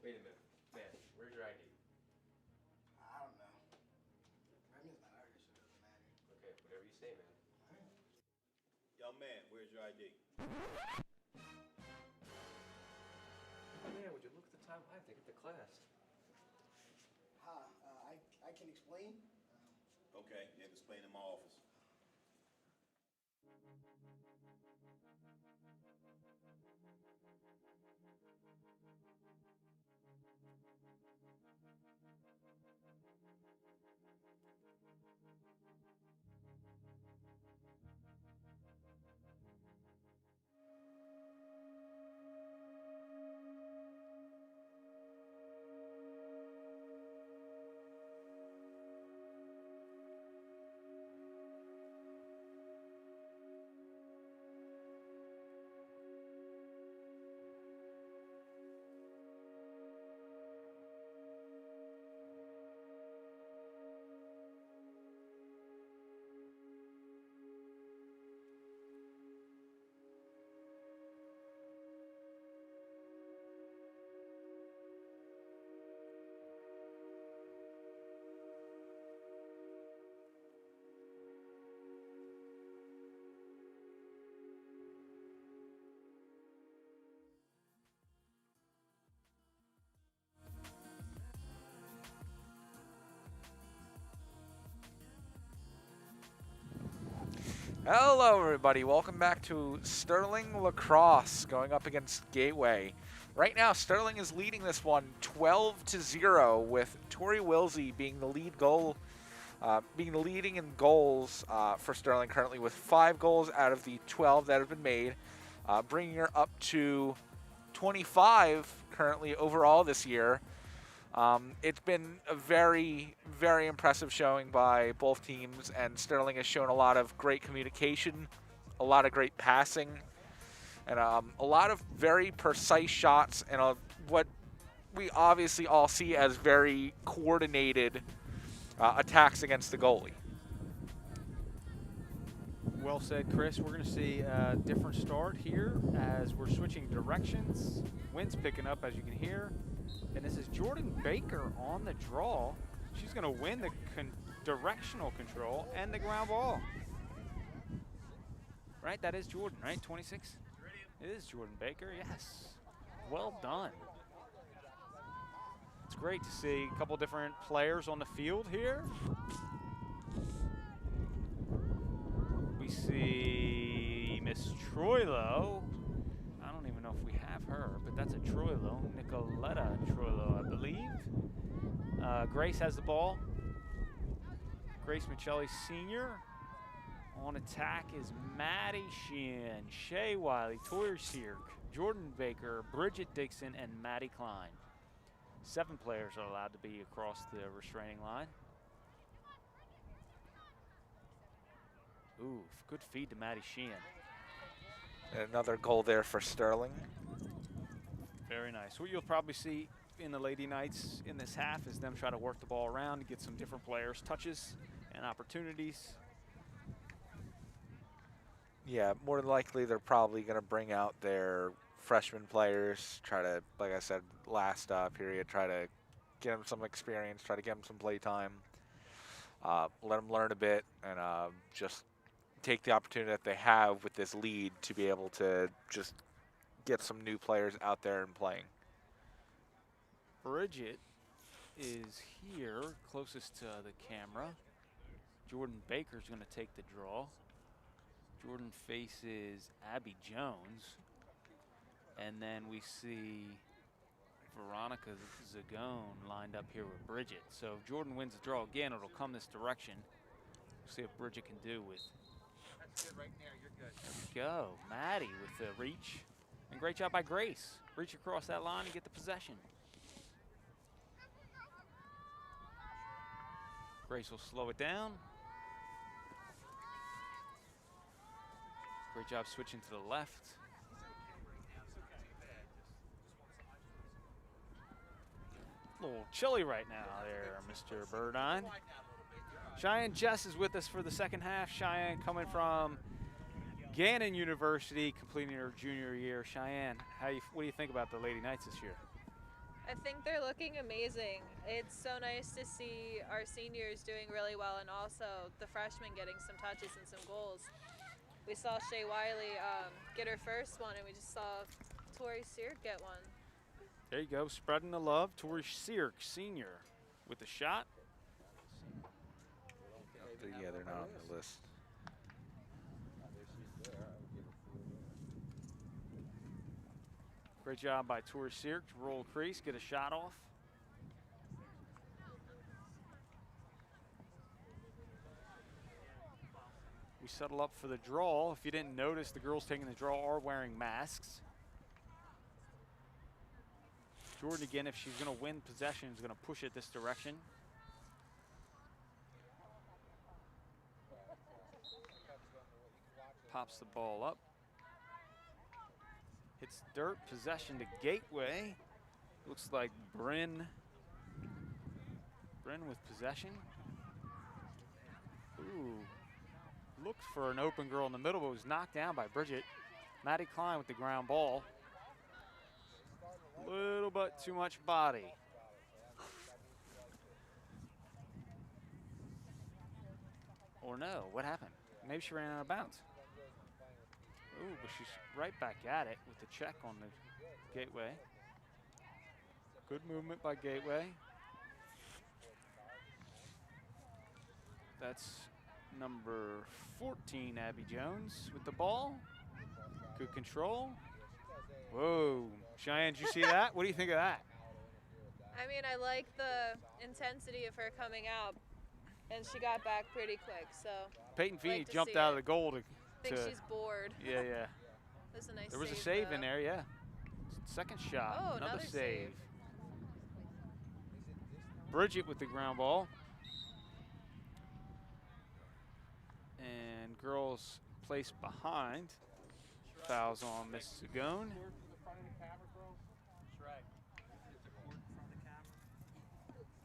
Wait a minute. Man, where's your ID? I don't know. Remy's not Irish, so it doesn't matter. Okay, whatever you say, man. Young man, where's your ID? Man, would you look at the time? I have to get to class. I can explain. Okay, you have to explain in my office. Hello, everybody. Welcome back to Sterling Lacrosse going up against Gateway. Right now, Sterling is leading this one 12-0, with Tori Wilsey being the leading in goals for Sterling currently, with 5 goals out of the 12 that have been made, bringing her up to 25 currently overall this year. It's been a very, very impressive showing by both teams, and Sterling has shown a lot of great communication, a lot of great passing, and a lot of very precise shots, and what we obviously all see as very coordinated attacks against the goalie. Well said, Chris. We're going to see a different start here as we're switching directions. Wind's picking up, as you can hear. And this is Jordan Baker on the draw. She's going to win the directional control and the ground ball. Right, that is Jordan, right? 26? It is Jordan Baker, yes. Well done. It's great to see a couple different players on the field here. We see Miss Troilo. I don't even know if we have her, but that's a Troilo, Nicoletta Troilo, I believe. Grace has the ball. Grace Michelli Sr. On attack is Maddie Sheehan, Shay Wiley, Tori Seark, Jordan Baker, Bridget Dixon, and Maddie Klein. 7 players are allowed to be across the restraining line. Ooh, good feed to Maddie Sheehan. And another goal there for Sterling. Very nice. What you'll probably see in the Lady Knights in this half is them try to work the ball around to get some different players touches and opportunities. Yeah, more than likely they're probably going to bring out their freshman players, try to, like I said, last period, try to get them some experience, try to get them some play time, let them learn a bit, and just take the opportunity that they have with this lead to be able to just get some new players out there and playing. Bridget is here, closest to the camera. Jordan Baker's going to take the draw. Jordan faces Abby Jones. And then we see Veronica Zagone lined up here with Bridget. So if Jordan wins the draw again, it'll come this direction. We'll see what Bridget can do with. That's good right there. You're good. There we go. Maddie with the reach. And great job by Grace. Reach across that line and get the possession. Grace will slow it down. Great job switching to the left. A little chilly right now there, Mr. Burdine. Cheyenne Jess is with us for the second half. Cheyenne coming from Gannon University, completing her junior year. Cheyenne, what do you think about the Lady Knights this year? I think they're looking amazing. It's so nice to see our seniors doing really well, and also the freshmen getting some touches and some goals. We saw Shay Wiley get her first one, and we just saw Tori Seard get one. There you go, spreading the love. Tori Seark, senior, with the shot. Yeah, they're not on the list. Great job by Tori Seark to roll crease, get a shot off. We settle up for the draw. If you didn't notice, the girls taking the draw are wearing masks. Jordan, again, if she's going to win possession, is going to push it this direction. Pops the ball up. Hits dirt, possession to Gateway. Looks like Bryn with possession. Ooh, looked for an open girl in the middle, but was knocked down by Bridget. Maddie Klein with the ground ball. Little bit too much body. Or no, what happened? Maybe she ran out of bounds. Ooh, but she's right back at it with the check on the Gateway. Good movement by Gateway. That's number 14, Abby Jones with the ball. Good control. Whoa, Cheyenne, did you see that? What do you think of that? I mean, I like the intensity of her coming out, and she got back pretty quick, so. Peyton Feeney like jumped out of the goal to. I think she's bored. Yeah, yeah. That was a nice There was save, a save though. in there, yeah. Second shot, Oh, another another save. Bridget with the ground ball. And girls placed behind. Fouls on Miss Sagone.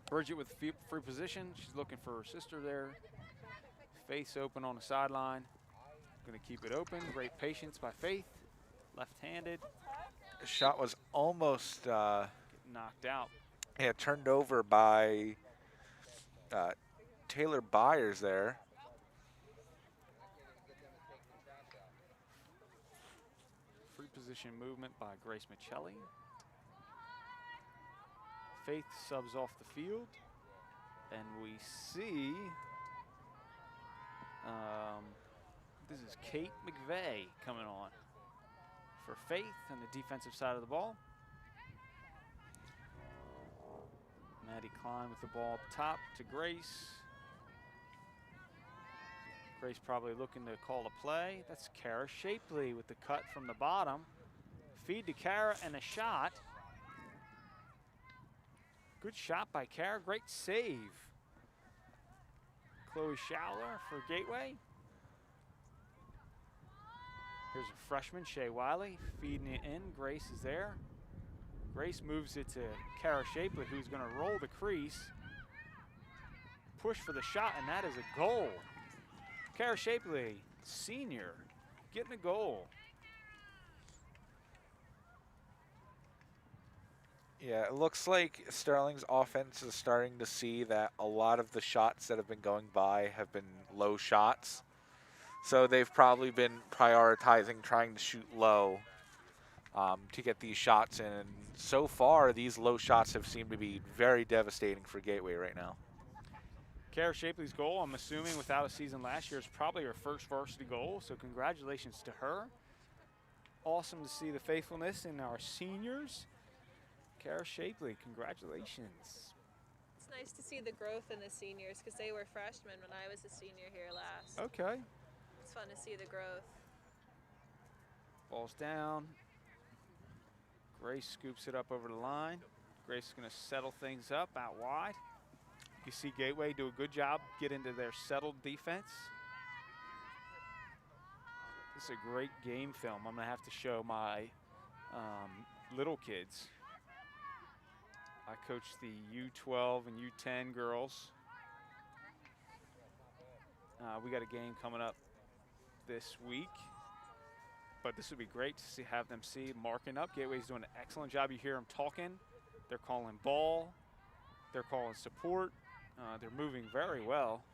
Bridget with free position. She's looking for her sister there. Face open on the sideline. Going to keep it open. Great patience by Faith. Left-handed. The shot was almost knocked out. Yeah, turned over by Taylor Byers there. Free position movement by Grace Michelli. Faith subs off the field. And we see this is Kate McVeigh coming on for Faith on the defensive side of the ball. Maddie Klein with the ball up top to Grace. Grace probably looking to call a play. That's Kara Shapley with the cut from the bottom. Feed to Kara and a shot. Good shot by Kara, great save. Chloe Schowler for Gateway. Here's a freshman, Shay Wiley, feeding it in. Grace is there. Grace moves it to Kara Shapley, who's going to roll the crease. Push for the shot, and that is a goal. Kara Shapley, senior, getting a goal. Yeah, it looks like Sterling's offense is starting to see that a lot of the shots that have been going by have been low shots. So they've probably been prioritizing trying to shoot low to get these shots in. And so far, these low shots have seemed to be very devastating for Gateway right now. Kara Shapley's goal, I'm assuming without a season last year, is probably her first varsity goal, so congratulations to her. Awesome to see the faithfulness in our seniors. Kara Shapley, congratulations. It's nice to see the growth in the seniors because they were freshmen when I was a senior here last. Okay. It's fun to see the growth. Ball's down. Grace scoops it up over the line. Grace is going to settle things up out wide. You see Gateway do a good job, get into their settled defense. This is a great game film. I'm going to have to show my little kids. I coach the U12 and U10 girls. We got a game coming up this week. But this would be great to have them see marking up. Gateway's doing an excellent job. You hear them talking. They're calling ball. They're calling support. They're moving very well.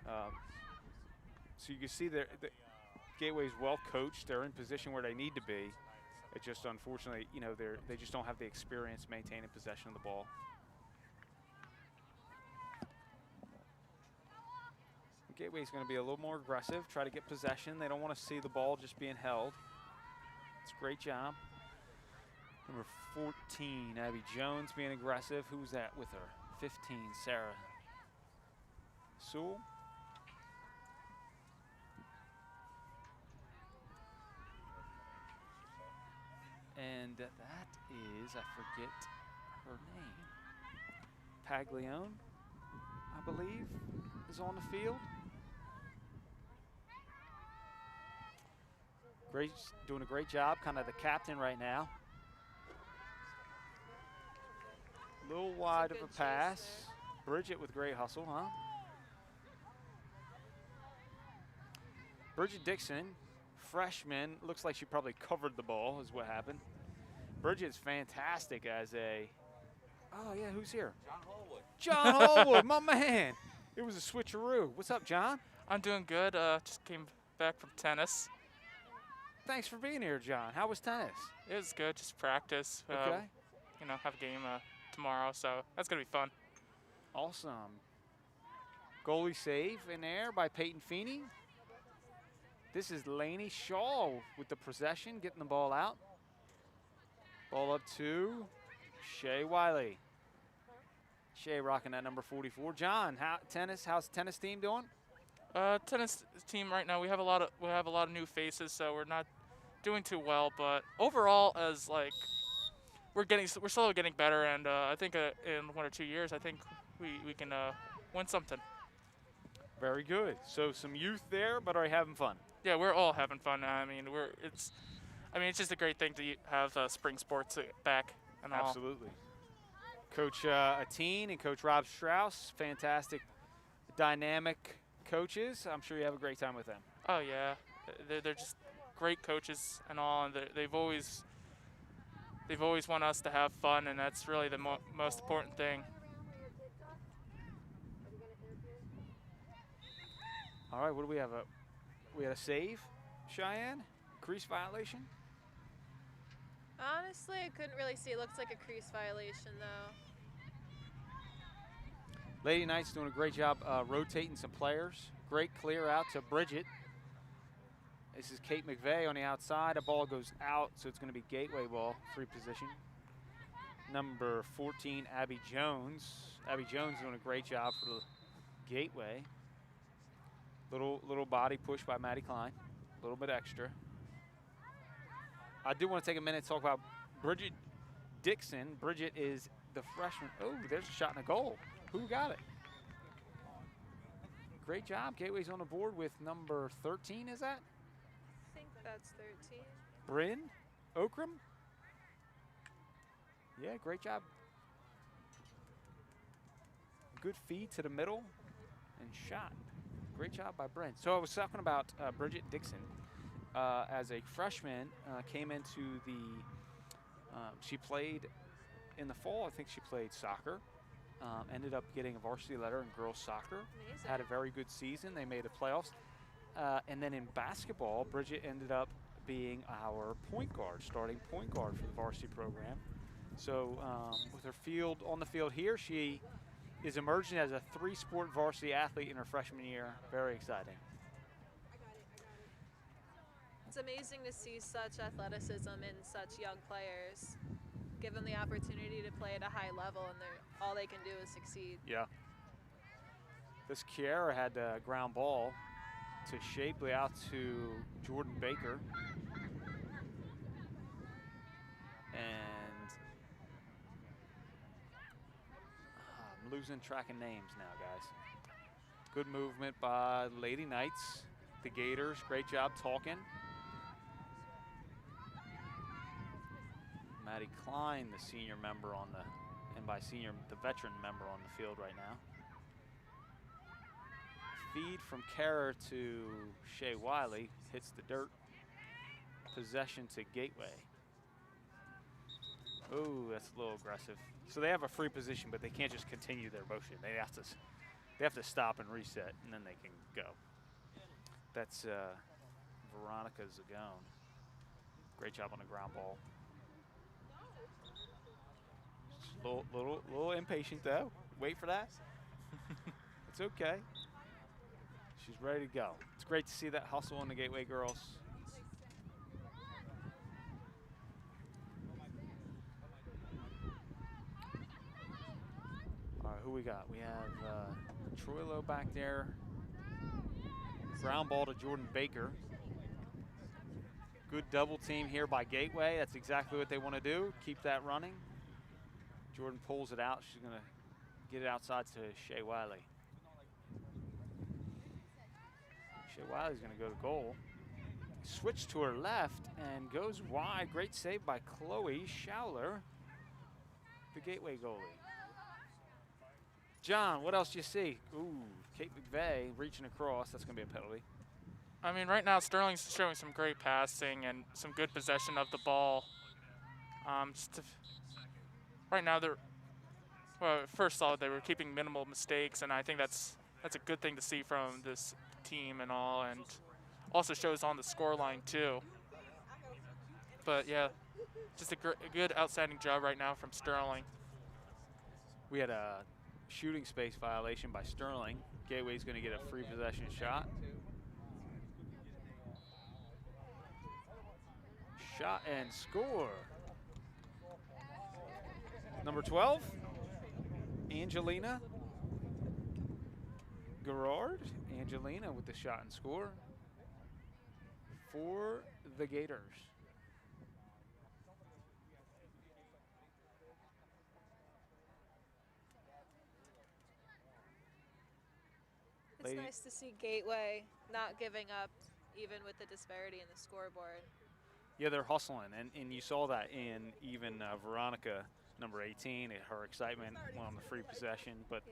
So you can see the Gateway's well coached. They're in position where they need to be. It just unfortunately, you know, they just don't have the experience maintaining possession of the ball. Gateway's going to be a little more aggressive, try to get possession. They don't want to see the ball just being held. It's a great job. Number 14, Abby Jones being aggressive. Who's that with her? 15, Sarah Sewell. And that is, I forget her name. Paglione, I believe, is on the field. Great, doing a great job, kind of the captain right now. A little wide of a pass. Bridget with great hustle, huh? Bridget Dixon, freshman, looks like she probably covered the ball is what happened. Bridget's fantastic as a, oh yeah, who's here? John Hallwood. John Hallwood, my man. It was a switcheroo. What's up, John? I'm doing good. Just came back from tennis. Thanks for being here, John. How was tennis? It was good, just practice. Okay. You know, have a game tomorrow, so that's gonna be fun. Awesome. Goalie save in there by Peyton Feeney. This is Lainey Shaw with the possession, getting the ball out. Ball up to Shay Wiley. Shay rocking that number 44. John, how's the tennis team doing? Tennis team right now, we have a lot of new faces, so we're not doing too well. But overall, as like we're slowly getting better, and I think in 1 or 2 years, I think we can win something. Very good. So some youth there, but are you having fun? Yeah, we're all having fun. I mean, it's just a great thing to have spring sports back and all. Absolutely. Coach Ateen and Coach Rob Strauss, fantastic, dynamic coaches. I'm sure you have a great time with them. Oh yeah, they're just great coaches and all, and they've always want us to have fun, and that's really the most important thing. All right, what do we have? We had a save, Cheyenne? Crease violation? Honestly, I couldn't really see. It looks like a crease violation, though. Lady Knights doing a great job rotating some players. Great clear out to Bridget. This is Kate McVeigh on the outside. A ball goes out, so it's going to be Gateway ball, free position. Number 14, Abby Jones. Abby Jones doing a great job for the Gateway. Little body push by Maddie Klein. A little bit extra. I do want to take a minute to talk about Bridget Dixon. Bridget is the freshman. Oh, there's a shot and a goal. Who got it? Great job. Gateway's on the board with number 13, is that? I think that's 13. Bryn Okram? Yeah, great job. Good feed to the middle and shot. Great job by Bryn. So I was talking about Bridget Dixon. As a freshman, came into the, she played in the fall, I think she played soccer. Ended up getting a varsity letter in girls soccer. Amazing. Had a very good season. They made the playoffs. And then in basketball, Bridget ended up being our point guard, starting point guard for the varsity program. So with her on the field here, she is emerging as a 3-sport varsity athlete in her freshman year. Very exciting. It's amazing to see such athleticism in such young players. Give them the opportunity to play at a high level, and all they can do is succeed. Yeah. This Kiara had the ground ball to Shapley out to Jordan Baker. And I'm losing track of names now, guys. Good movement by Lady Knights. The Gators, great job talking. Maddie Klein, the senior member on the, and by senior, the veteran member on the field right now. Feed from Kara to Shay Wiley, hits the dirt. Possession to Gateway. Oh, that's a little aggressive. So they have a free position, but they can't just continue their motion. They have to stop and reset, and then they can go. That's Veronica Zagone. Great job on the ground ball. Just a little impatient though. Wait for that. It's okay. She's ready to go. It's great to see that hustle on the Gateway girls. All right, who we got? We have Troilo back there. Ground ball to Jordan Baker. Good double team here by Gateway. That's exactly what they want to do. Keep that running. Jordan pulls it out. She's going to get it outside to Shea Wiley. Shea Wiley's going to go to goal. Switch to her left and goes wide. Great save by Chloe Schouler, the Gateway goalie. John, what else do you see? Ooh, Kate McVeigh reaching across. That's going to be a penalty. I mean, right now Sterling's showing some great passing and some good possession of the ball. Right now first off, they were keeping minimal mistakes, and I think that's a good thing to see from this team and all, and also shows on the scoreline too. But yeah, just a good outstanding job right now from Sterling. We had a shooting space violation by Sterling. Gateway's going to get a free possession shot. Shot and score. Number 12, Angelina Gerard. Angelina with the shot and score for the Gators. It's nice to see Gateway not giving up, even with the disparity in the scoreboard. Yeah, they're hustling, and you saw that in even Veronica, number 18, her excitement on the free possession, but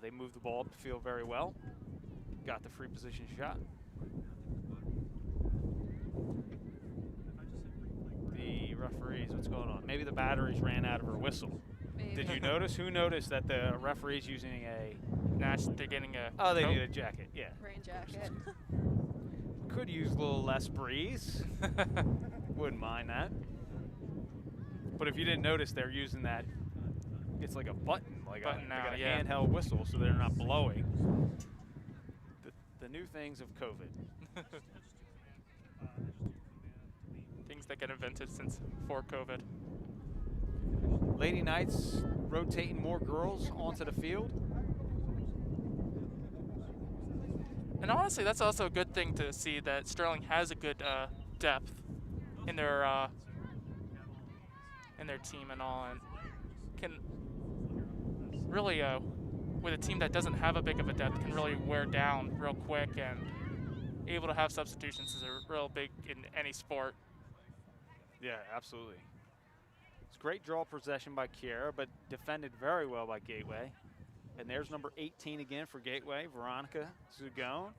they moved the ball up the field very well, got the free position shot. The referees, what's going on? Maybe the batteries ran out of her whistle. Maybe. Did you notice? Who noticed that the referee's using a... They're getting a... Oh, they need a jacket, yeah. Rain jacket. Could use a little less breeze. Wouldn't mind that. But if you didn't notice, they're using that. It's like a button, like a handheld whistle, so they're not blowing. The new things of COVID. Things that get invented since before COVID. Lady Knights rotating more girls onto the field. And honestly, that's also a good thing to see that Sterling has a good depth in their team and all, and can really, with a team that doesn't have a big of a depth, can really wear down real quick, and able to have substitutions is a real big in any sport. Yeah, absolutely. It's great draw possession by Kiera, but defended very well by Gateway. And there's number 18 again for Gateway, Veronica Zugone.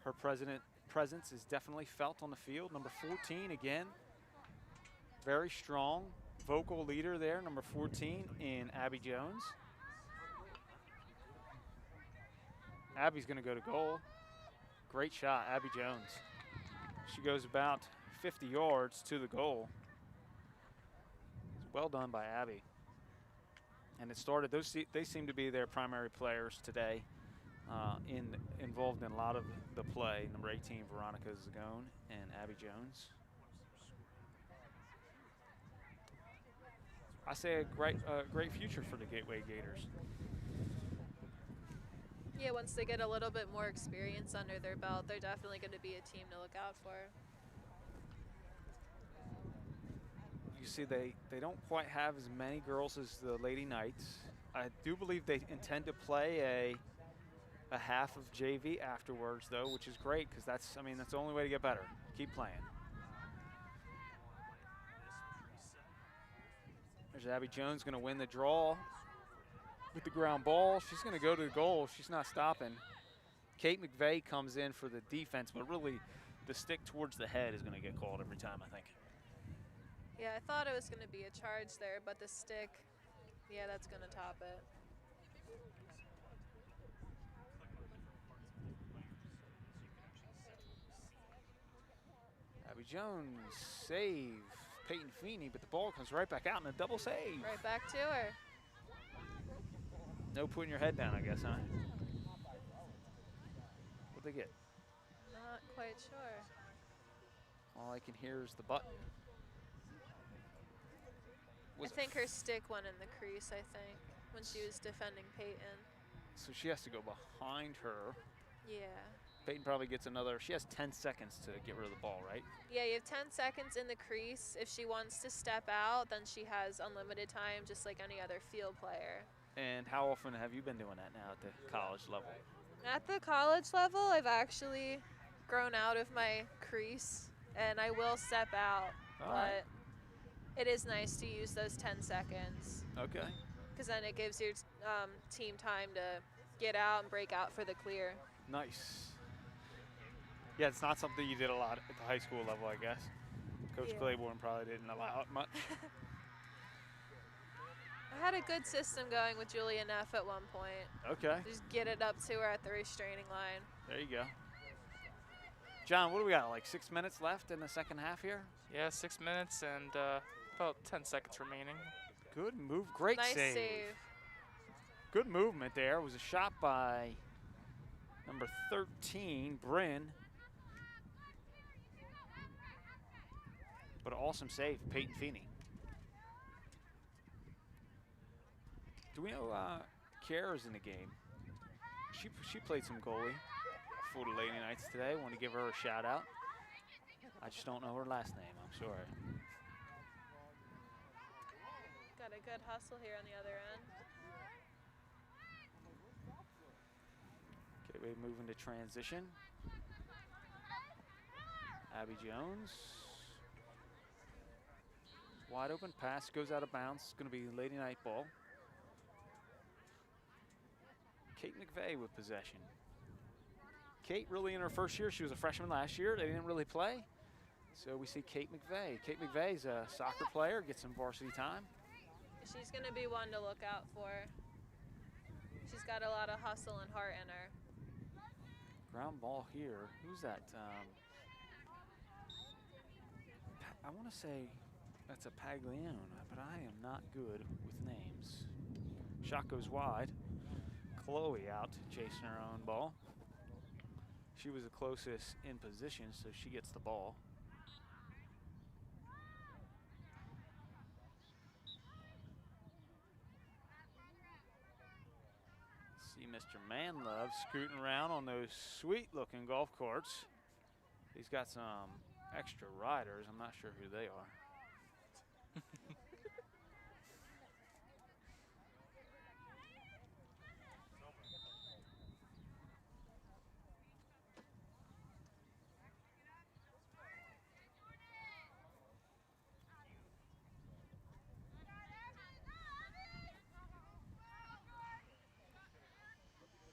Her presence is definitely felt on the field. Number 14 again, very strong, vocal leader there, number 14 in Abby Jones. Abby's gonna go to goal. Great shot, Abby Jones. She goes about 50 yards to the goal. Well done by Abby. And it started, they seem to be their primary players today, involved in a lot of the play. Number 18, Veronica Zagone, and Abby Jones. I say a great future for the Gateway Gators. Yeah, once they get a little bit more experience under their belt, they're definitely going to be a team to look out for. You see, they don't quite have as many girls as the Lady Knights. I do believe they intend to play a half of JV afterwards, though, which is great because that's the only way to get better. Keep playing. There's Abby Jones going to win the draw with the ground ball. She's going to go to the goal. She's not stopping. Kate McVeigh comes in for the defense, but really the stick towards the head is going to get called every time, I think. Yeah, I thought it was going to be a charge there, but the stick, yeah, that's going to top it. Abby Jones save Peyton Feeney, but the ball comes right back out in a double save. Right back to her. No putting your head down, I guess, huh? What'd they get? Not quite sure. All I can hear is the button. I think her stick went in the crease, I think, when she was defending Peyton. So she has to go behind her. Yeah. Peyton probably gets another, she has 10 seconds to get rid of the ball, right? Yeah, you have 10 seconds in the crease. If she wants to step out, then she has unlimited time, just like any other field player. And how often have you been doing that now at the college level? At the college level, I've actually grown out of my crease, and I will step out, All right. but it is nice to use those 10 seconds. Okay. Because then it gives your team time to get out and break out for the clear. Nice. Yeah, it's not something you did a lot at the high school level, I guess. Coach Claiborne probably didn't allow it much. I had a good system going with Julia Neff at one point. Okay. Just get it up to her at the restraining line. There you go. John, what do we got, like 6 minutes left in the second half here? Yeah, 6 minutes and about 10 seconds remaining. Good move, great Nice save. Good movement there. It was a shot by number 13, Bryn. But an awesome save, Peyton Feeney. Do we know Kara's in the game? She played some goalie for the Lady Knights today. Want to give her a shout out. I just don't know her last name, I'm sorry. Got a good hustle here on the other end. Okay, we're moving to transition. Abby Jones. Wide open pass, goes out of bounds. It's going to be Lady Knight ball. Kate McVeigh with possession. Kate really in her first year. She was a freshman last year. They didn't really play. So we see Kate McVeigh. Kate McVeigh's a soccer player, gets some varsity time. She's going to be one to look out for. She's got a lot of hustle and heart in her. Ground ball here. Who's that? I want to say that's a Paglione, but I am not good with names. Shot goes wide. Chloe out chasing her own ball. She was the closest in position, so she gets the ball. See Mr. Manlove scooting around on those sweet-looking golf carts. He's got some extra riders. I'm not sure who they are.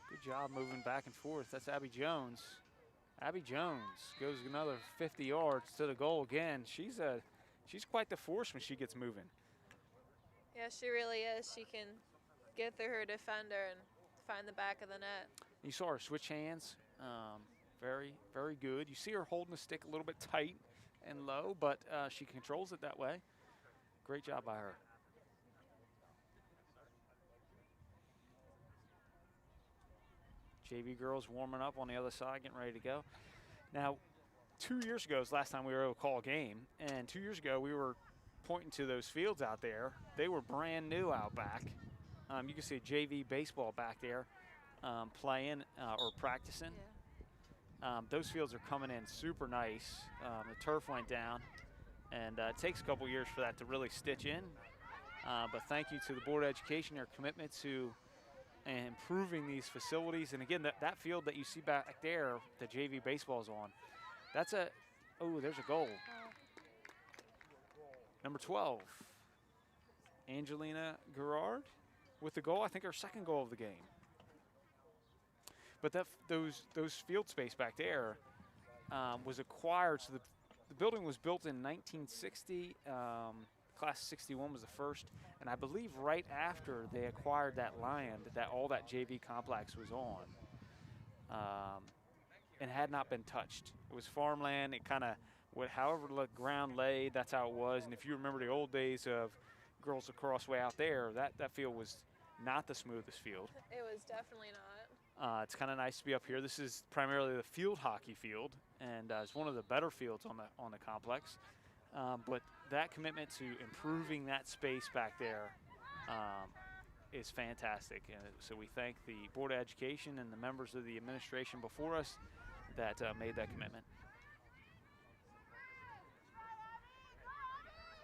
Good job moving back and forth. That's Abby Jones. Abby Jones goes another 50 yards to the goal again. She's quite the force when she gets moving. Yeah, she really is. She can get through her defender and find the back of the net. You saw her switch hands. Very, very good. You see her holding the stick a little bit tight and low, but she controls it that way. Great job by her. JV girls warming up on the other side, getting ready to go. Now, 2 years ago is the last time we were able to call a game, and 2 years ago we were pointing to those fields out there. They were brand new out back. You can see JV baseball back there playing or practicing. Yeah. Those fields are coming in super nice. The turf went down, and it takes a couple years for that to really stitch in. But thank you to the Board of Education, their commitment to improving these facilities. And again, that field that you see back there, the JV baseball is on, that's a, oh, there's a goal. Number 12, Angelina Gerard with the goal. I think our second goal of the game. But those field space back there was acquired so The building was built in 1960. Class 61 was the first, and I believe right after they acquired that land that all that JV complex was on, and had not been touched. It was farmland. It kind of, however the ground laid, that's how it was. And if you remember the old days of girls lacrosse way out there, that field was not the smoothest field. It was definitely not. It's kind of nice to be up here. This is primarily the field hockey field, and it's one of the better fields on the complex. But that commitment to improving that space back there is fantastic. And so we thank the Board of Education and the members of the administration before us that made that commitment.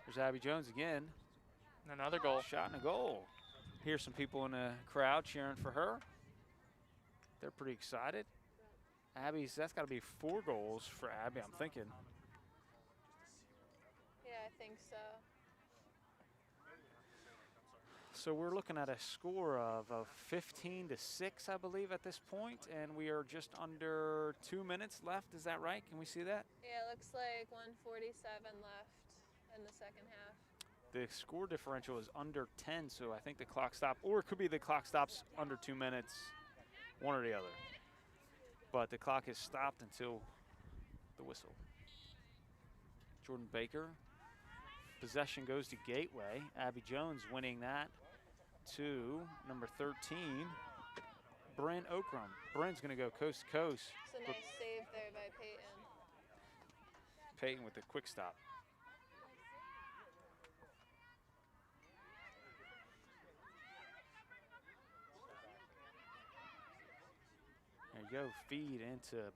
There's Abby Jones again. Another goal. Shot and a goal. Here's some people in the crowd cheering for her. They're pretty excited. That's got to be 4 goals for Abby, I'm thinking. Yeah, I think so. So we're looking at a score of 15-6, I believe, at this point, and we are just under 2 minutes left. Is that right? Can we see that? Yeah, it looks like 1:47 left in the second half. The score differential is under 10, so I think the clock stopped, or it could be the clock stops under 2 minutes, one or the other. But the clock is stopped until the whistle. Jordan Baker. Possession goes to Gateway. Abby Jones winning that to number 13, Bryn Okram. Bryn's going to go coast to coast. It's a nice save there by Peyton. Peyton with a quick stop. There you go, feed into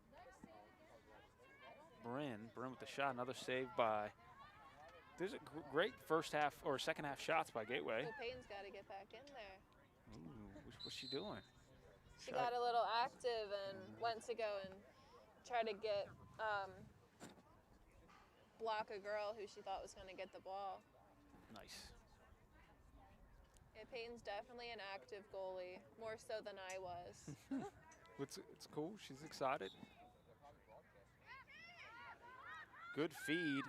Bryn. Bryn with the shot, another save by. There's a great first half or second half shots by Gateway. Well, Peyton's got to get back in there. Ooh, what's she doing? She got a little active and went to go and try to get block a girl who she thought was going to get the ball. Nice. Yeah, Peyton's definitely an active goalie, more so than I was. It's cool. She's excited. Good feed.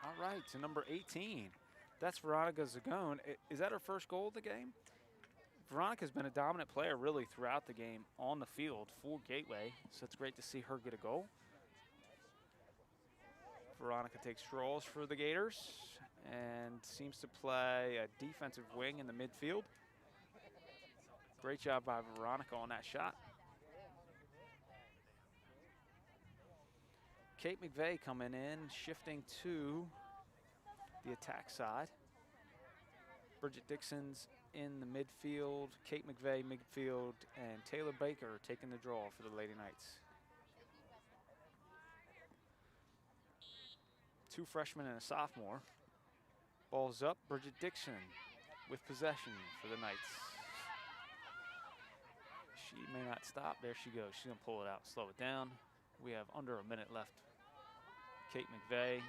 All right, to number 18. That's Veronica Zagone. Is that her first goal of the game? Veronica's been a dominant player really throughout the game on the field for Gateway, so it's great to see her get a goal. Veronica takes draws for the Gators and seems to play a defensive wing in the midfield. Great job by Veronica on that shot. Kate McVeigh coming in, shifting to the attack side. Bridget Dixon's in the midfield, Kate McVeigh midfield, and Taylor Baker taking the draw for the Lady Knights. 2 freshmen and a sophomore. Ball's up, Bridget Dixon with possession for the Knights. She may not stop, there she goes. She's gonna pull it out, slow it down. We have under a minute left. Kate McVeigh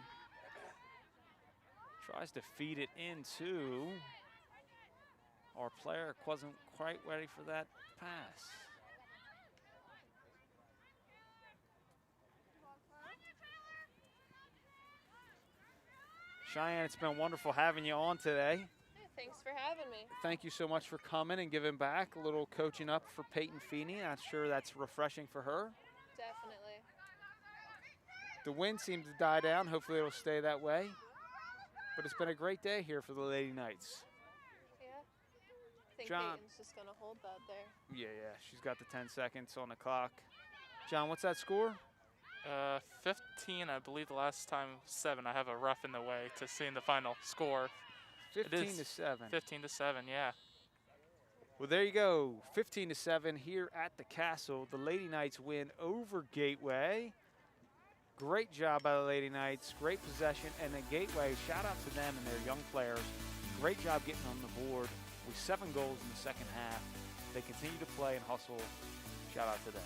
tries to feed it into our player, wasn't quite ready for that pass. Cheyenne, it's been wonderful having you on today. Yeah, thanks for having me. Thank you so much for coming and giving back a little coaching up for Peyton Feeney. I'm sure that's refreshing for her. Definitely. The wind seems to die down. Hopefully it'll stay that way. But it's been a great day here for the Lady Knights. Yeah. I think John. Peyton's just going to hold that there. Yeah, she's got the 10 seconds on the clock. John, what's that score? 15, I believe the last time 7. I have a rough in the way to seeing the final score. 15-7. 15-7, yeah. Well, there you go. 15-7 here at the Castle. The Lady Knights win over Gateway. Great job by the Lady Knights. Great possession. And then Gateway, shout out to them and their young players. Great job getting on the board with 7 goals in the second half. They continue to play and hustle. Shout out to them.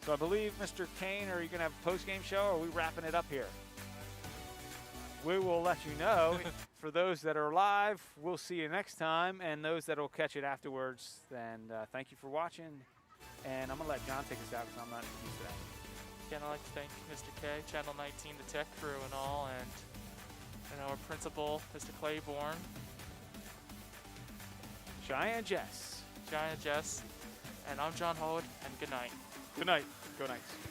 So I believe, Mr. Kane, are you going to have a post-game show, or are we wrapping it up here? We will let you know. For those that are live, we'll see you next time. And those that will catch it afterwards, then thank you for watching. And I'm going to let John take us out because I'm not in today. Again, I'd like to thank Mr. K, Channel 19, the tech crew and all, and our principal, Mr. Claiborne, Giant Jess. Giant Jess, and I'm John Howard, and good night. Good night. Go Knights.